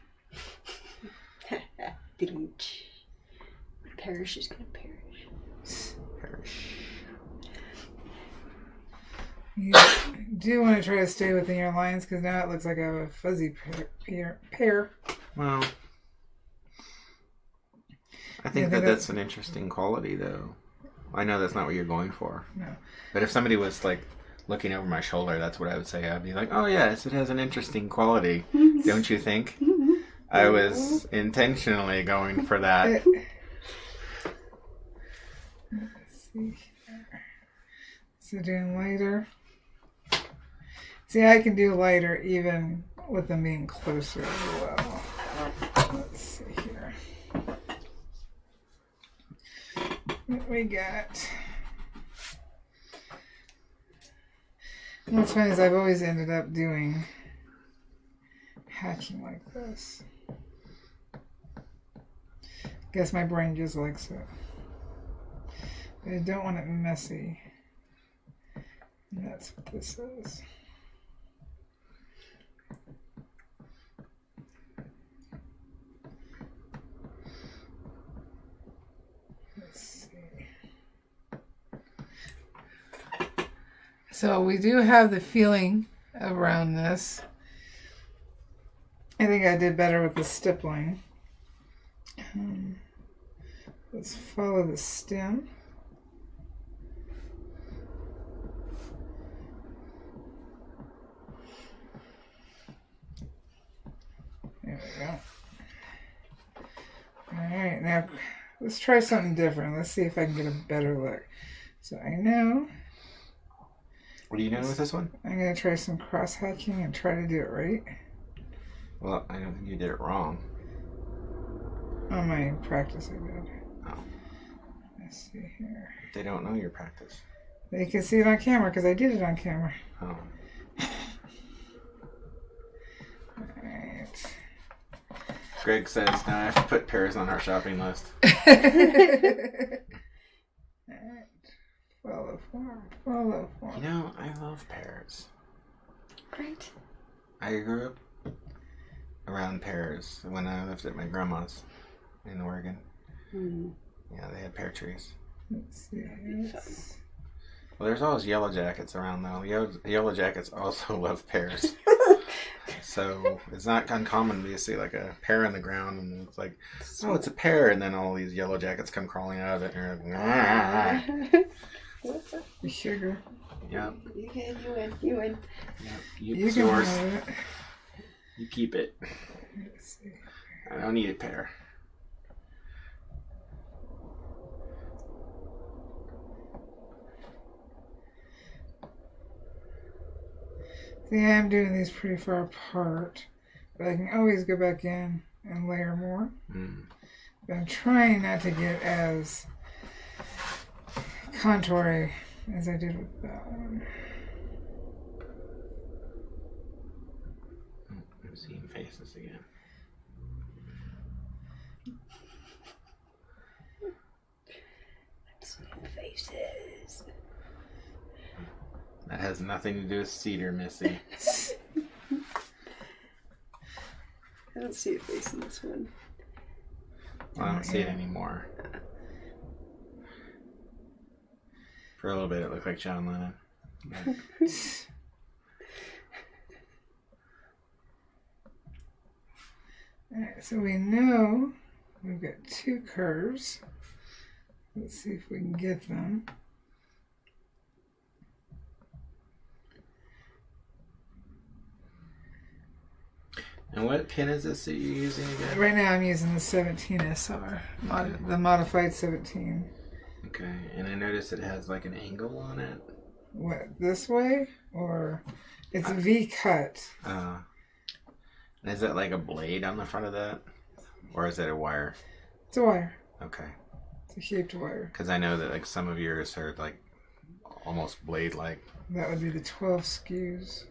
Perish is going to perish. Perish. You do want to try to stay within your lines, because now it looks like I have a fuzzy pear. Well, I think that's an interesting quality, though. I know that's not what you're going for. No. But if somebody was, like, looking over my shoulder, that's what I would say. I'd be like, oh, yes, it has an interesting quality. Don't you think? I was intentionally going for that. Let's see here. So doing lighter. See, I can do lighter even with them being closer as well. Let's see here. What we got? What's funny is I've always ended up doing hatching like this. Guess my brain just likes it. But I don't want it messy. And that's what this is. Let's see. So we do have the feeling around this. I think I did better with the stippling. Let's follow the stem. There we go. Alright, now let's try something different. Let's see if I can get a better look. So I know. What are you doing with this one? I'm going to try some cross-hatching and try to do it right. Well, I don't think you did it wrong. On my practice, I did. Oh. Let's see here. They don't know your practice. They can see it on camera because I did it on camera. Oh. Alright. Greg says, now I have to put pears on our shopping list. Alright. Follow form. Follow form. You know, I love pears. Great. I grew up around pears when I lived at my grandma's in Oregon. Mm. Yeah, they had pear trees. Let's see. Well, there's always yellow jackets around, though. Yellow jackets also love pears. So it's not uncommon to see like a pear in the ground, and it's like, oh, it's a pear, and then all these yellow jackets come crawling out of it, and you're like, The sugar. yeah. You win. You win. You can yours. have it. You keep it. Let's see. I don't need a pear. See, I'm doing these pretty far apart, but I can always go back in and layer more. But I'm trying not to get as contoury as I did with that one. I'm seeing faces again. I'm seeing faces. That has nothing to do with cedar, Missy. I don't see a face in this one. Well, I don't see it anymore. For a little bit, it looked like John Lennon. But... Alright, so we know We've got 2 curves. Let's see if we can get them. And what pin is this that you're using again? Right now I'm using the 17 SR, the modified 17. Okay, and I noticed it has like an angle on it. What, this way? Or it's V cut. Is it like a blade on the front of that? Or is it a wire? It's a wire. Okay. It's a shaped wire. Because I know that like some of yours are like almost blade-like. That would be the 12 skews.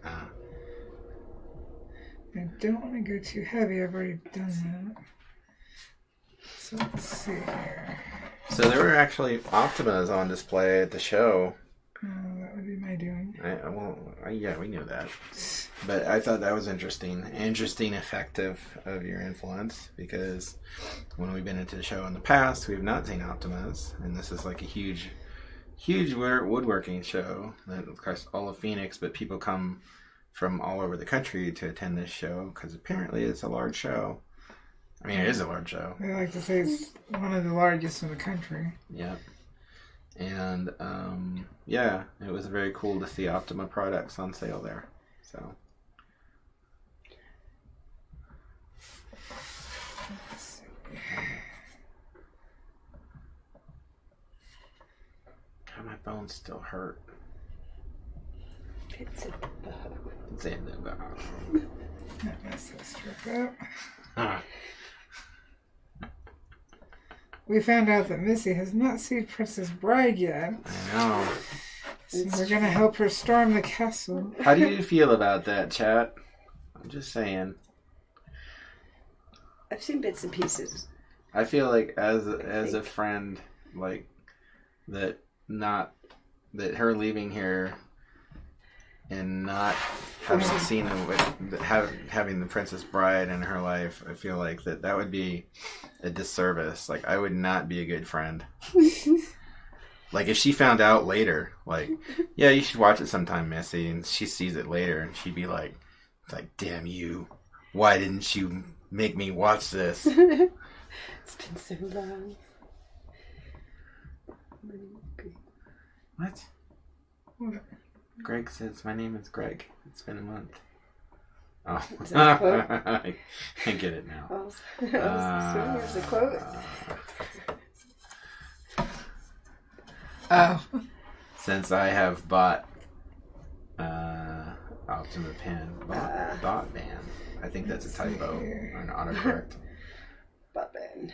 I don't want to go too heavy. I've already done that. So let's see here. So there were actually Optimas on display at the show. Oh, that would be my doing. Yeah, we knew that. But I thought that was interesting. Interesting effect of your influence, because when we've been into the show in the past, we've not seen Optimas, and this is like a huge woodworking show that across all of Phoenix, but people come from all over the country to attend this show because apparently it's a large show. I mean, it is a large show. I like to say it's one of the largest in the country. Yeah. And, yeah, it was very cool to see Optima products on sale there. So. God, my bones still hurt. It's in the bug. It's in the bug. That mess that strip up. We found out that Missy has not seen Princess Bride yet. I know. So we're going to help her storm the castle. How do you feel about that, chat? I'm just saying. I've seen bits and pieces. I feel like as a friend, like that her leaving here and not having seen having the Princess Bride in her life, I feel like that would be a disservice. Like, I would not be a good friend. Like, if she found out later, like, yeah, you should watch it sometime, Missy, and she sees it later, and she'd be like, damn you, why didn't you make me watch this? It's been so long. What? Greg says, my name is Greg. It's been a month. Oh. Is that a quote? I get it now. I was assuming it was a quote. Oh. Since I have bought Optima Pen, bought ban. I think that's a typo or an autocorrect. Bought ban.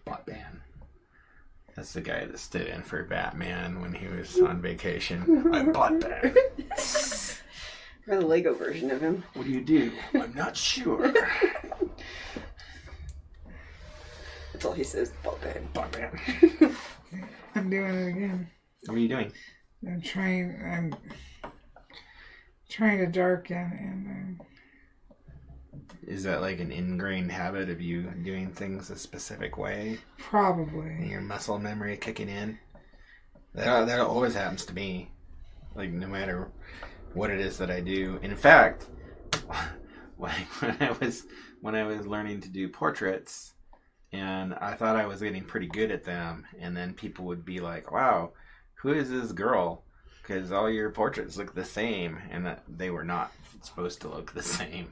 Bought ban. That's the guy that stood in for Batman when he was on vacation. I bought ban. Or the Lego version of him. What do you do? I'm not sure. That's all he says. Bought ban. Bought ban. I'm doing it again. What are you doing? I'm trying to darken and Is that like an ingrained habit of you doing things a specific way? probably. And your muscle memory kicking in? That always happens to me. Like, no matter what it is that I do. In fact, like when I was learning to do portraits, and I thought I was getting pretty good at them, and then people would be like, wow, who is this girl? Because all your portraits look the same, and that they were not supposed to look the same.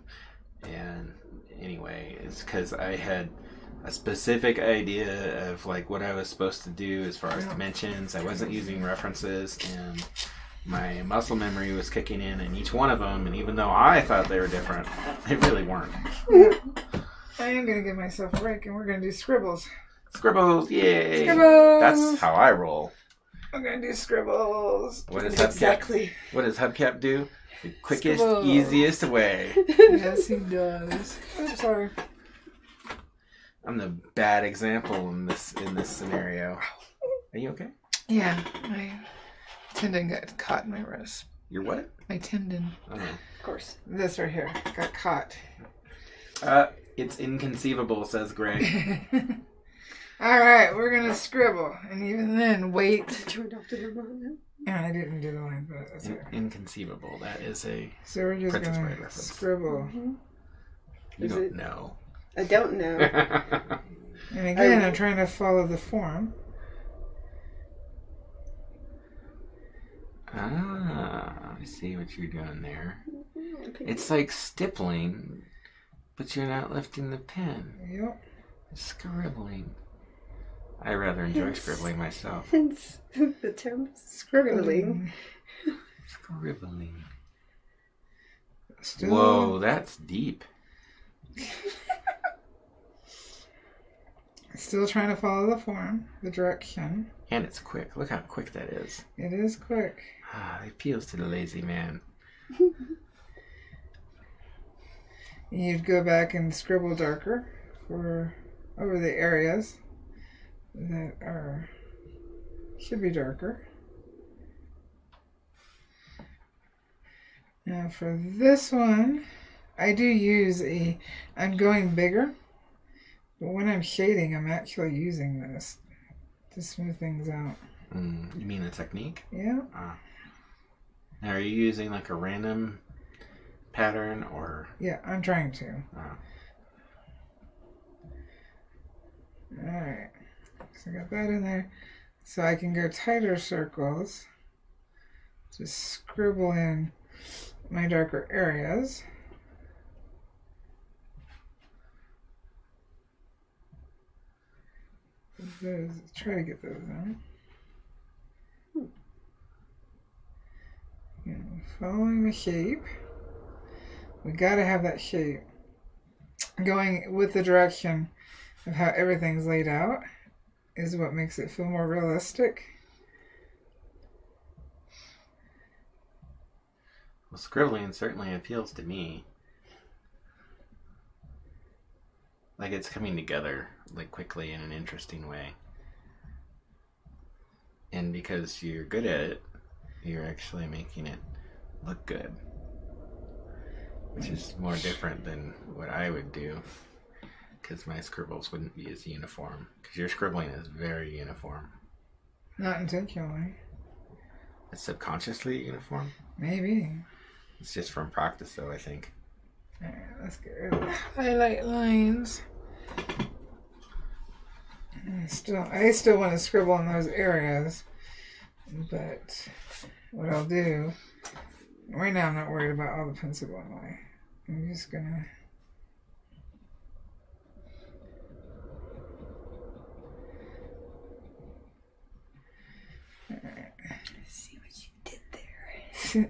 And anyway, it's because I had a specific idea of like what I was supposed to do as far as dimensions. I wasn't using references, and my muscle memory was kicking in each one of them, and even though I thought they were different, they really weren't. I am going to give myself a break, and we're going to do scribbles. Scribbles, yay! Scribbles! That's how I roll. I'm going to do scribbles. What does Exactly. What does Hubcap do? The quickest, Scribbles. easiest way. Yes, he does. I'm sorry. I'm the bad example in this scenario. Are you okay? Yeah, my tendon got caught in my wrist. Your what? My tendon. Oh. Of course. This right here got caught. It's inconceivable, says Greg. All right, we're going to scribble. And even then, wait. Turned off the remote. Yeah, I didn't do the line, but that's okay. Inconceivable. That is a So we're just Princess going Bride to reference. scribble. You Is don't it- know. I don't know. And again, I'm trying to follow the form. Ah, I see what you're doing there. It's like stippling, but you're not lifting the pen. Yep. Scribbling. I rather enjoy scribbling myself. Hence the term scribbling. Scribbling. Still, Whoa, that's deep. Still trying to follow the form, the direction. And it's quick. Look how quick that is. It is quick. Ah, it appeals to the lazy man. You'd go back and scribble darker for over the areas that are should be darker. Now for this one, I do use I'm going bigger, but when I'm shading, I'm actually using this to smooth things out. You mean the technique? Yeah. Now, are you using like a random pattern or? Yeah, I'm trying to. Ah. Alright. So I got that in there. So I can go tighter circles. Just scribble in my darker areas. Try to get those in. Following the shape. We gotta have that shape. Going with the direction of how everything's laid out is what makes it feel more realistic. Well, scribbling certainly appeals to me. Like it's coming together like quickly in an interesting way. And because you're good at it, you're actually making it look good. Which is more different than what I would do. Because my scribbles wouldn't be as uniform. Because your scribbling is very uniform. Not intentionally. It's subconsciously uniform? Maybe. It's just from practice though, I think. Alright, let's get rid of the highlight lines. I still want to scribble in those areas, but what I'll do, right now I'm not worried about all the pencil going away. I'm just gonna See what you did there.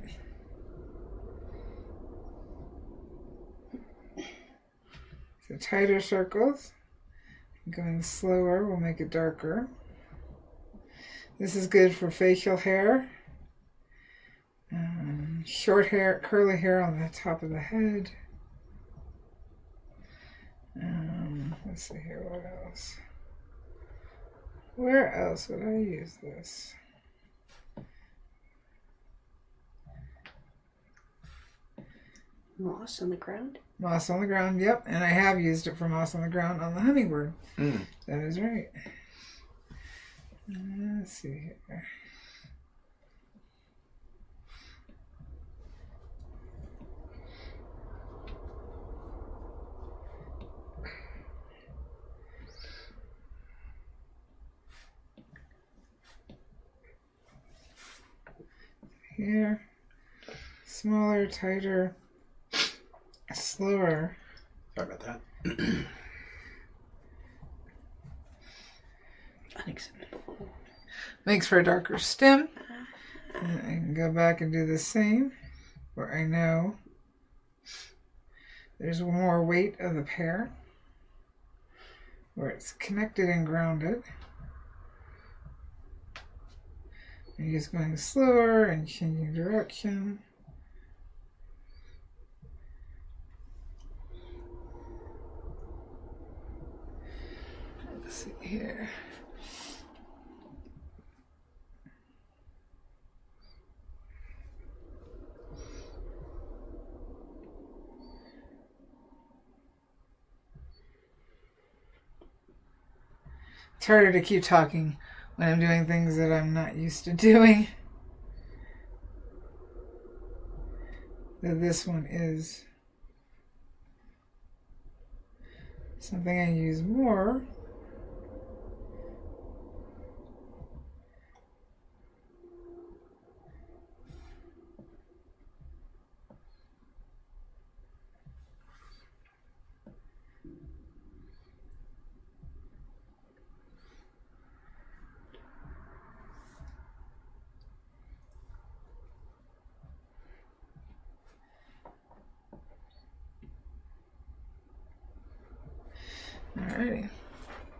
So tighter circles. Going slower will make it darker. This is good for facial hair. Short hair, curly hair on the top of the head. Let's see here, what else? Where else would I use this? Moss on the ground? Moss on the ground, yep. And I have used it for moss on the ground on the hummingbird. That is right. Let's see here. Here. Smaller, tighter, slower. Sorry about that. Unacceptable. Makes for a darker stem. And I can go back and do the same where I know there's more weight of the pear, where it's connected and grounded. I'm just going slower and changing direction. Let's see here. It's harder to keep talking when I'm doing things that I'm not used to doing. This one is Something I use more. Alrighty.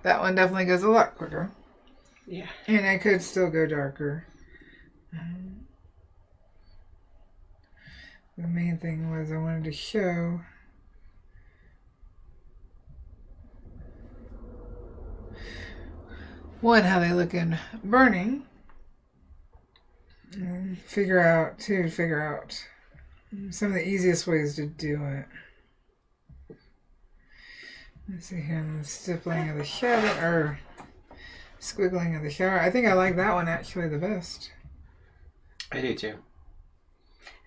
That one definitely goes a lot quicker. Yeah. And I could still go darker. The main thing was I wanted to show one, how they look in burning. And figure out some of the easiest ways to do it. Let's see here, the stippling of the shadow, or squiggling of the shower. I think I like that one actually the best. I do too.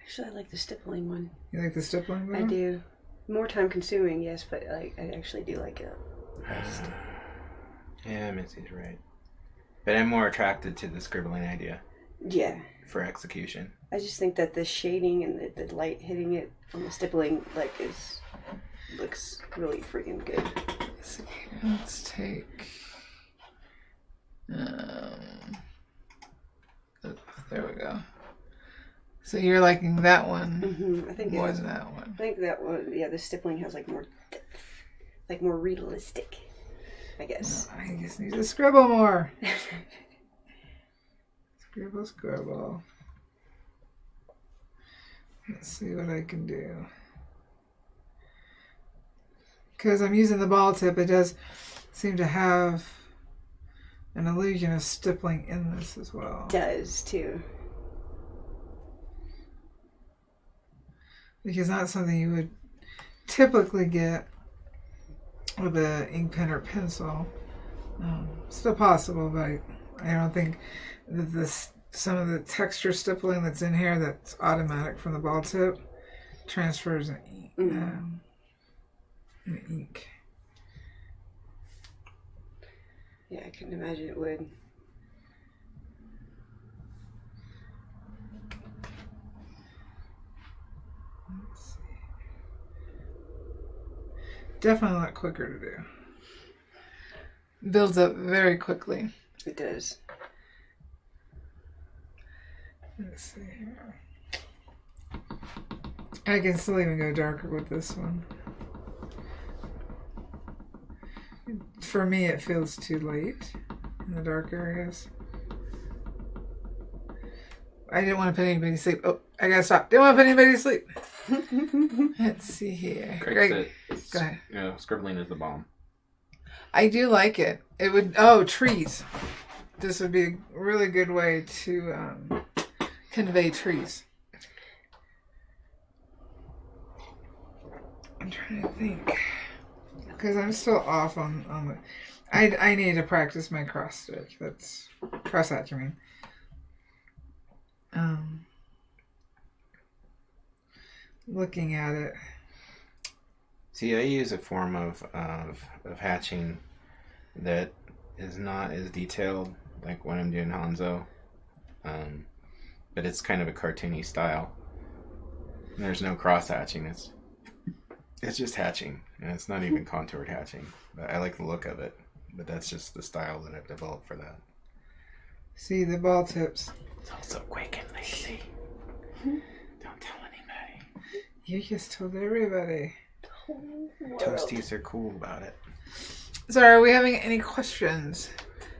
Actually, I like the stippling one. You like the stippling one? I do. More time consuming, yes, but I actually do like it best. Yeah, Missy's right. But I'm more attracted to the scribbling idea. Yeah. For execution. I just think that the shading and the light hitting it from the stippling looks really freaking good. Let's take there we go. So you're liking that one I think more than that one. I think that one, yeah, the stippling has like more depth, like more realistic, I guess. I just need to scribble more. Scribble. Let's see what I can do. Because I'm using the ball tip, it does seem to have an illusion of stippling in this as well. It does, too. Because not something you would typically get with an ink pen or pencil. Still possible, but I don't think that some of the texture stippling that's in here that's automatic from the ball tip transfers in ink. Yeah, I can imagine it would. Let's see. Definitely a lot quicker to do. Builds up very quickly. It does. Let's see here. I can still even go darker with this one. For me, it feels too late in the dark areas. I didn't want to put anybody to sleep. Oh, I gotta stop. Didn't want to put anybody to sleep. Let's see here. Great. Go ahead. Yeah, scribbling is the bomb. I do like it. It would, trees. This would be a really good way to convey trees. I'm trying to think. Because I'm still off on the... I need to practice my cross stitch. That's cross hatch, I mean. Looking at it. See, I use a form of hatching that is not as detailed like when I'm doing Hanzo, but it's kind of a cartoony style. And there's no cross hatching. It's just hatching, and it's not even contoured hatching. But I like the look of it, but that's just the style that I've developed for that. See the ball tips. It's also quick and lazy. Don't tell anybody. You just told everybody. Toasties are cool about it. So are we having any questions?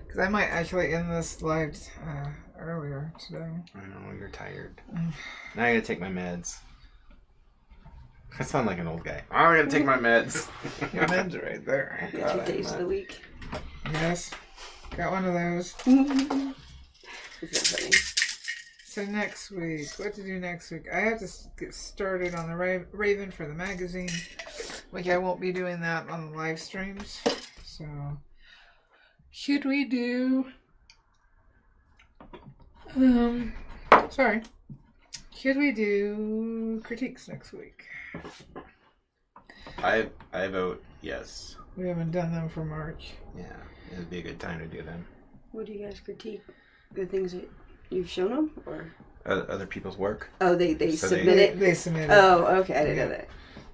Because I might actually end this live earlier today. I know, you're tired. Now I gotta take my meds. I sound like an old guy. Oh, I gotta take my meds. Your meds are right there. Got 2 days of the week. Yes. Got one of those. Is that funny? So next week, what to do next week? I have to get started on the Raven for the magazine. Like I won't be doing that on the live streams. So, should we do... Should we do critiques next week? I vote yes. We haven't done them for March. Yeah, it would be a good time to do them. What do you guys critique? The things that you've shown them, or Other people's work. oh, they So submit it. They submit it. Oh, okay, I didn't know that.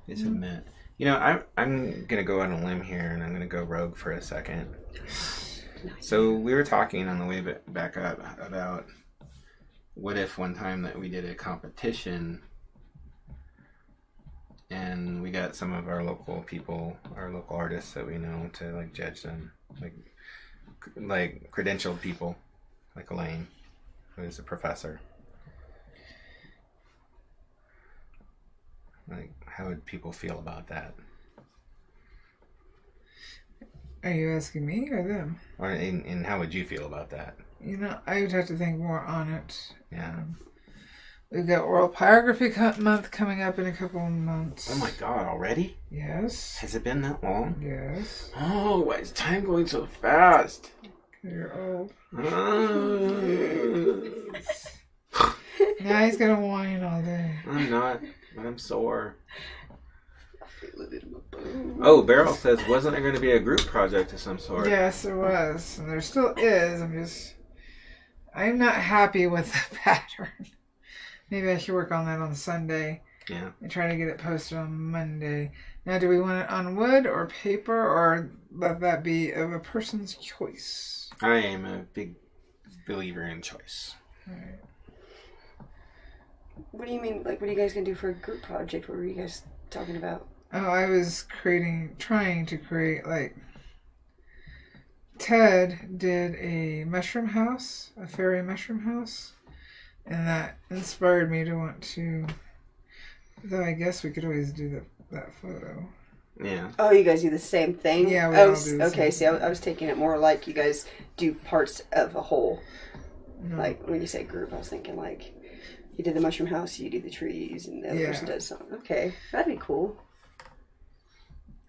They submit. You know, I'm gonna go on a limb here, and I'm gonna go rogue for a second. So we were talking on the way back up about what if one time that we did a competition and we got some of our local people, our local artists that we know to like judge them, like credentialed people, like Elaine, who is a professor. Like, how would people feel about that? Are you asking me or them? Or and how would you feel about that? You know, I would have to think more on it. Yeah. We've got World Pyrography Month coming up in a couple of months. Oh my God, already? Yes. Has it been that long? Yes. Oh, why is time going so fast? You're old. I'm Now he's gonna whine all day. not, but I'm sore. Oh, Beryl says, wasn't there going to be a group project of some sort? Yes, there was, and there still is. I'm not happy with the pattern. Maybe I should work on that on Sunday. Yeah. And try to get it posted on Monday. Now, do we want it on wood or paper, or let that be of a person's choice? I am a big believer in choice. All right. What do you mean? Like, what are you guys gonna do for a group project? What were you guys talking about? Oh, I was trying to create, like, Ted did a mushroom house, a fairy mushroom house, and that inspired me to want to, though I guess we could always do that photo. Yeah. Oh, you guys do the same thing? Yeah, we all do the okay, same see, I was taking it more like you guys do parts of a whole. No. Like, when you say group, I was thinking, like, you did the mushroom house, you do the trees, and the other person does something. Okay, that'd be cool.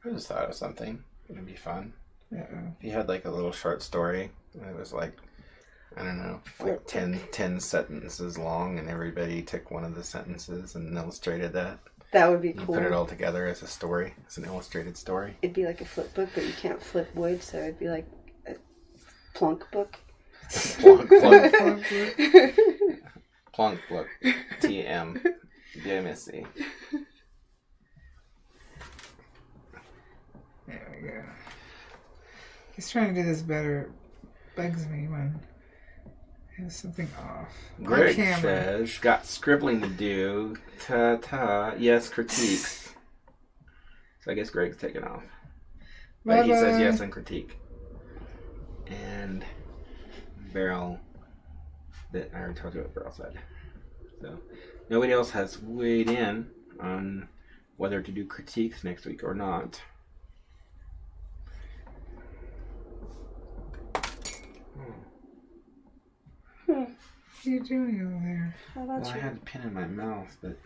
I just thought of something. It'd be fun. Uh-oh. If you had like a little short story, and it was like, I don't know, like 10 sentences long, and everybody took one of the sentences and illustrated that. That would be You cool. put it all together as a story, as an illustrated story. It'd be like a flip book, but you can't flip wood, so it'd be like a plunk book. Plunk book. TM. DMSC. There we go. He's trying to do this better. Bugs me when there's something off. Greg My camera. says, got scribbling to do. Ta-ta. Yes, critiques. So I guess Greg's taken off. But he says yes and critique. And Beryl, I already told you what Beryl said. So nobody else has weighed in on whether to do critiques next week or not. What are you doing over there? How about Well, I you? had a pin in my mouth, but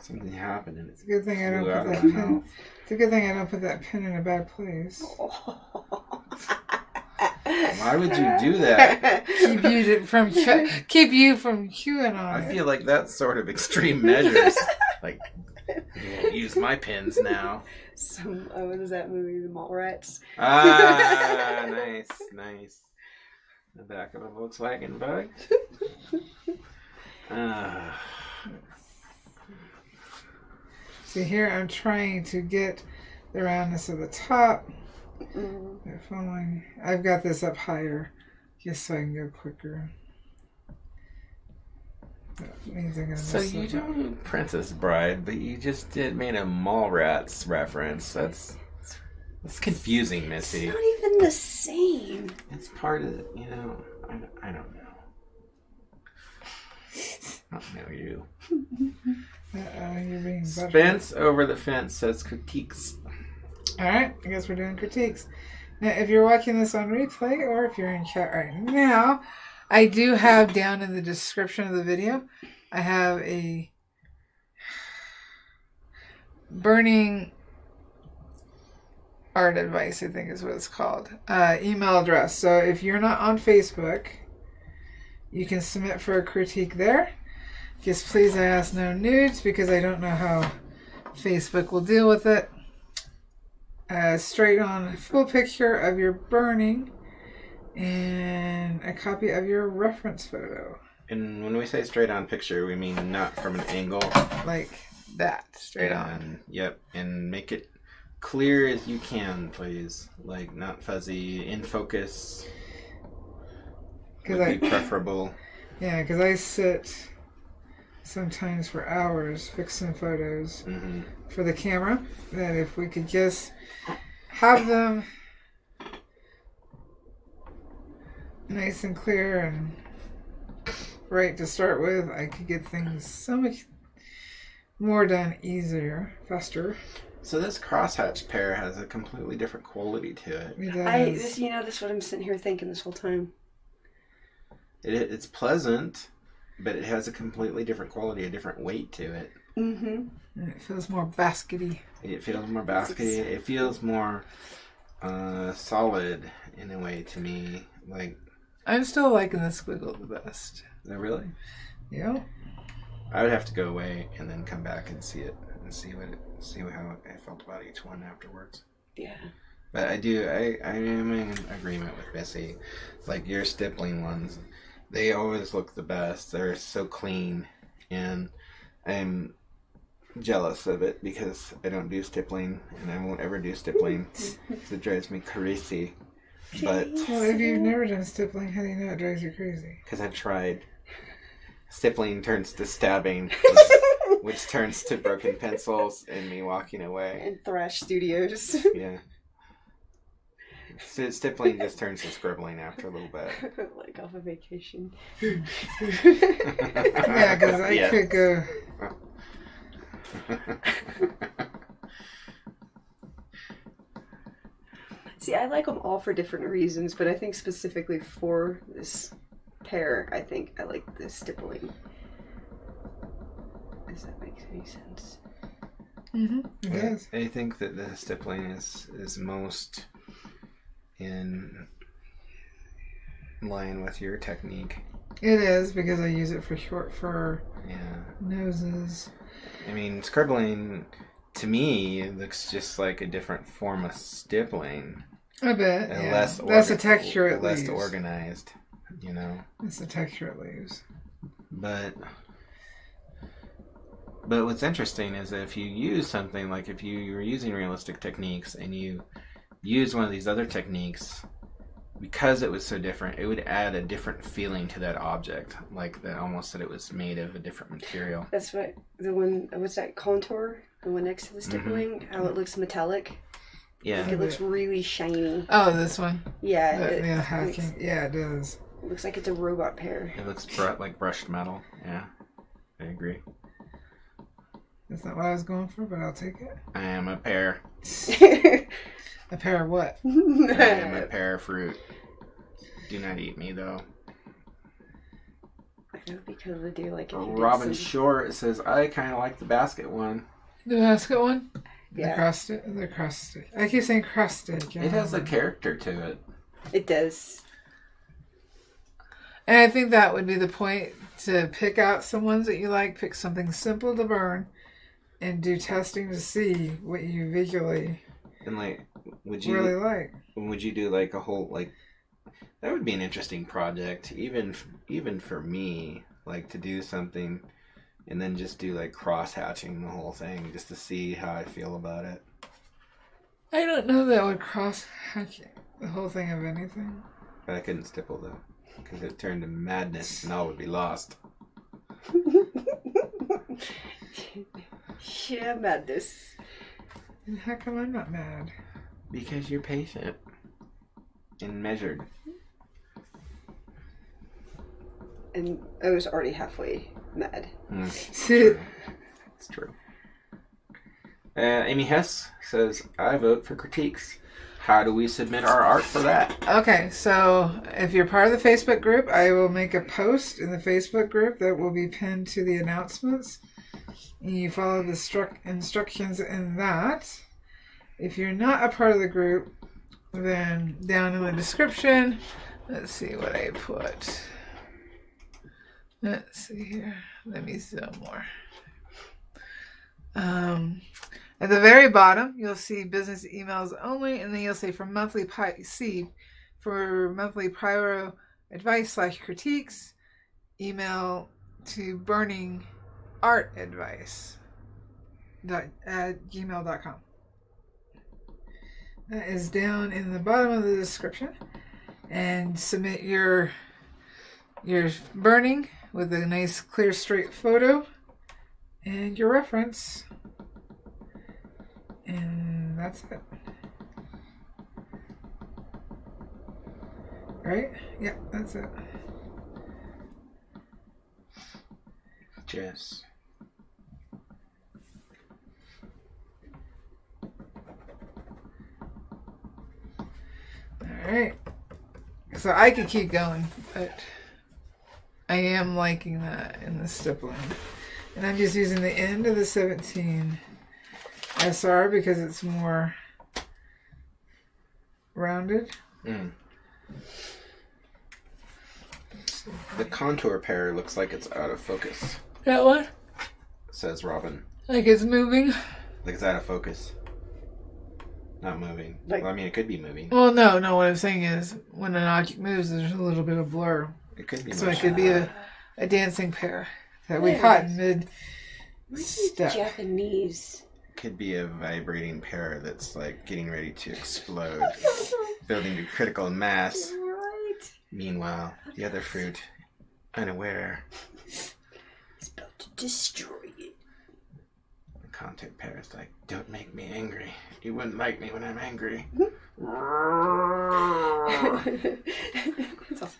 something happened and It's a good thing I don't flew out put of that my pin. mouth. It's a good thing I don't put that pin in a bad place. Why would you do that? Keep you from chewing on I it. feel like that's sort of extreme measures. Like, you won't use my pins now. What is that movie, The Mallrats? Ah, nice. The back of a Volkswagen Bug. See here, I'm trying to get the roundness of the top. They're following. I've got this up higher, just so I can go quicker. That means I'm gonna So mess you up. don't do Princess Bride, but you just made a Mallrats reference. That's confusing, Missy. It's not even the same. It's part of, I don't know. I don't know you. You're being buttered. Spence over the fence says critiques. Alright, I guess we're doing critiques. Now, if you're watching this on replay or if you're in chat right now, I do have down in the description of the video, I have a BurningArtAdvice, I think is what it's called, email address. So if you're not on Facebook, you can submit for a critique there. Just please ask no nudes because I don't know how Facebook will deal with it. a straight on full picture of your burning and a copy of your reference photo. And when we say straight on picture, we mean not from an angle. Like that, straight on. Yep, and make it clear as you can, please. Like, not fuzzy, in focus would be preferable. Yeah, because I sit sometimes for hours fixing photos for the camera. That if we could just have them nice and clear and right to start with, I could get things so much more done easier, faster. So this crosshatch pear has a completely different quality to it. This is what I'm sitting here thinking this whole time. It's pleasant, but it has a completely different quality, a different weight to it. And it feels more baskety. It feels more baskety. It feels more solid in a way to me. Like, I'm still liking the squiggle the best. Is that really? Yeah. I would have to go away and then come back and see it and see how I felt about each one afterwards. Yeah. But I am in agreement with Missy. Like, your stippling ones, they always look the best. They're so clean, and I'm jealous of it because I don't do stippling, and I won't ever do stippling because it drives me crazy. But well, if you've never done stippling, how do you know it drives you crazy? Because I've tried. Stippling turns to stabbing, which turns to broken pencils and me walking away. And Thrash Studios. Yeah. So stippling just turns to scribbling after a little bit. Like off a vacation. Yeah, because I could go. See, I like them all for different reasons, but I think specifically for this pear, I think I like the stippling. Does that make any sense? Yes. I think that the stippling is most in line with your technique. It is, because I use it for short fur noses. I mean, scribbling, to me, looks just like a different form of stippling. I bet, and that's the texture it leaves. Less organized, you know. That's the texture it leaves. But what's interesting is that if you use something, like if you were using realistic techniques and you use one of these other techniques, because it was so different, it would add a different feeling to that object, like that almost that it was made of a different material. That's what the one. What's that contour? The one next to the stippling. How it looks metallic. Yeah, like it looks really shiny. Oh, this one. Yeah. Hacking. Yeah, it does. It looks like it's a robot pear. It looks like brushed metal. Yeah, I agree. That's not what I was going for, but I'll take it. I am a pear. A pear of what? I am a pear fruit. Do not eat me, though. That would be cool to do, like, if you Robin did some... Short says, I kind of like the basket one. The basket one? Yeah. The crusted. I keep saying crusted. It has a character to it. It does. And I think that would be the point, to pick out some ones that you like, pick something simple to burn, and do testing to see what you visually And like, would you really like. Would you do like a whole, like, that would be an interesting project, even for me, like to do something and then just do like cross hatching the whole thing just to see how I feel about it. I don't know that would cross hatch the whole thing of anything. But I couldn't stipple though, because it turned to madness and all would be lost. Yeah, madness. And how come I'm not mad? Because you're patient and measured. And I was already halfway mad. It's true. Amy Hess says, I vote for critiques. How do we submit our art for that? Okay, so if you're part of the Facebook group, I will make a post in the Facebook group that will be pinned to the announcements. And you follow the instructions in that. If you're not a part of the group, then down in the description, let's see what I put. Let's see here. Let me zoom more. At the very bottom, you'll see business emails only, and then you'll say for monthly Pyro advice / critiques, email to BurningArtAdvice at gmail.com. That is down in the bottom of the description. And submit your burning with a nice clear straight photo and your reference. And that's it. Right? Yeah, that's it. Yes. Alright. So I could keep going, but I am liking that in the stippling. And I'm just using the end of the 17 SR because it's more rounded. The contour pear looks like it's out of focus. That one? Says Robin. Like it's moving? Like it's out of focus. Not moving. Like, well, I mean, it could be moving. Well, no. What I'm saying is when an object moves, there's a little bit of blur. It could be So motion. it could be a dancing pear that we caught in mid-step. Japanese. Could be a vibrating pear that's like getting ready to explode, building to critical mass. Right. Meanwhile, the other fruit, unaware, It's about to destroy it. the contour pear is like, don't make me angry. You wouldn't like me when I'm angry. It's awesome.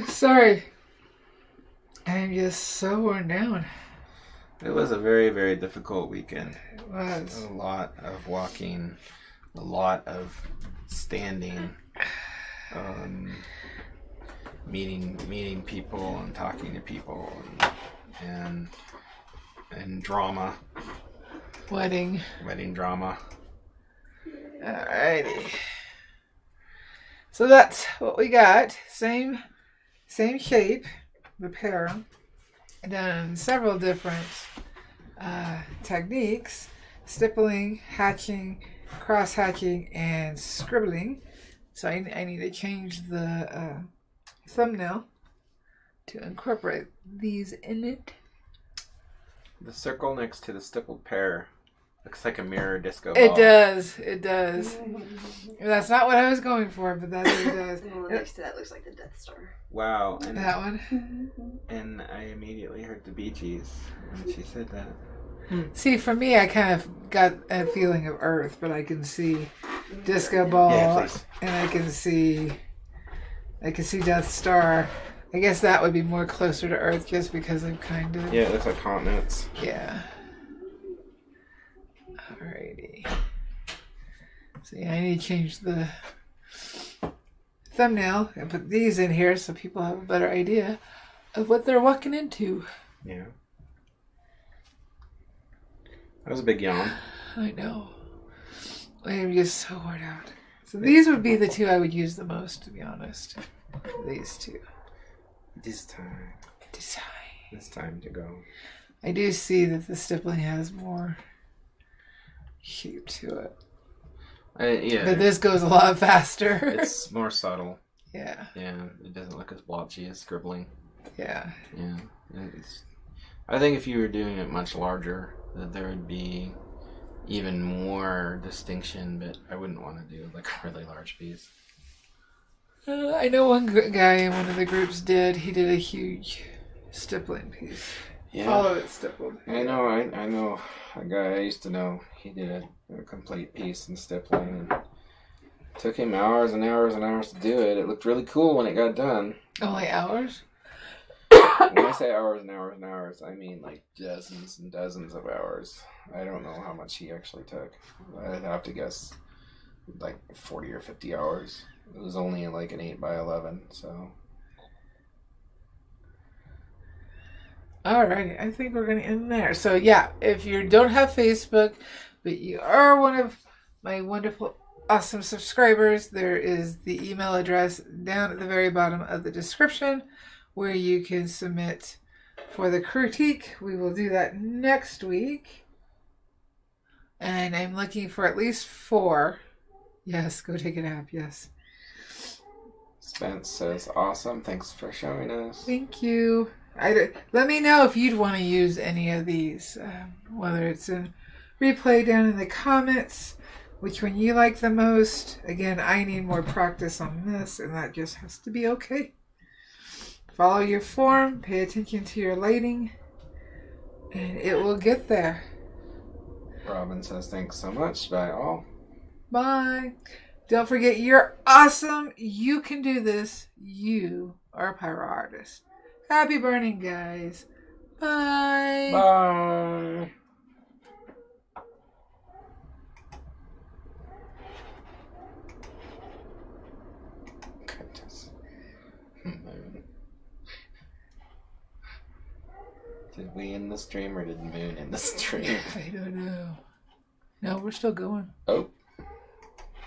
Sorry. I'm just so worn down. It was a very, very difficult weekend. It was. A lot of walking, a lot of standing, meeting people and talking to people and drama. Wedding drama. Alrighty. So that's what we got. Same shape, the pear. Done several different techniques. Stippling, hatching, cross hatching, and scribbling. So I need to change the thumbnail to incorporate these in it. The circle next to the stippled pear looks like a mirror disco ball. It does. That's not what I was going for, but that's what it does. The one next to that looks like the Death Star. Wow. And That one. And I immediately heard the Bee Gees when she said that. See, for me, I kind of got a feeling of Earth, but I can see disco ball, Yeah, please. and I can see Death Star. I guess that would be more closer to Earth, just because I'm kind of Yeah, that's like continents. yeah. Alrighty. So yeah, I need to change the thumbnail and put these in here so people have a better idea of what they're walking into. Yeah. That was a big yawn. I know. I'm just so worn out. So these would be the two I would use the most, to be honest. These two. This time. Design. It's time to go. I do see that the stippling has more shape to it. Yeah. But this goes a lot faster. It's more subtle. Yeah. Yeah, it doesn't look as blotchy as scribbling. Yeah. Yeah. I think if you were doing it much larger, that there would be even more distinction, but I wouldn't want to do like a really large piece. I know one guy in one of the groups did. He did a huge stippling piece. Yeah. All of it stippled. I know a guy I used to know. He did a complete piece in stippling. And took him hours and hours and hours to do it. It looked really cool when it got done. Only hours? When I say hours and hours and hours, I mean like dozens and dozens of hours. I don't know how much he actually took. I'd have to guess like 40 or 50 hours. It was only like an 8x11, so. Alrighty, I think we're going to end there. So yeah, if you don't have Facebook, but you are one of my wonderful awesome subscribers, there is the email address down at the very bottom of the description where you can submit for the critique. We will do that next week. And I'm looking for at least 4. Yes, go take a nap, yes. Spence says, awesome. Thanks for showing us. Thank you. Let me know if you'd want to use any of these, whether it's in replay down in the comments, which one you like the most. Again, I need more practice on this, and that just has to be okay. Follow your form, pay attention to your lighting, and it will get there. Robin says, thanks so much. Bye all. Bye. Don't forget, you're awesome. You can do this. You are a pyro artist. Happy burning, guys. Bye. Bye. Goodness. Moon. Did we end the stream or did Moon end the stream? I don't know. No, we're still going. Oh.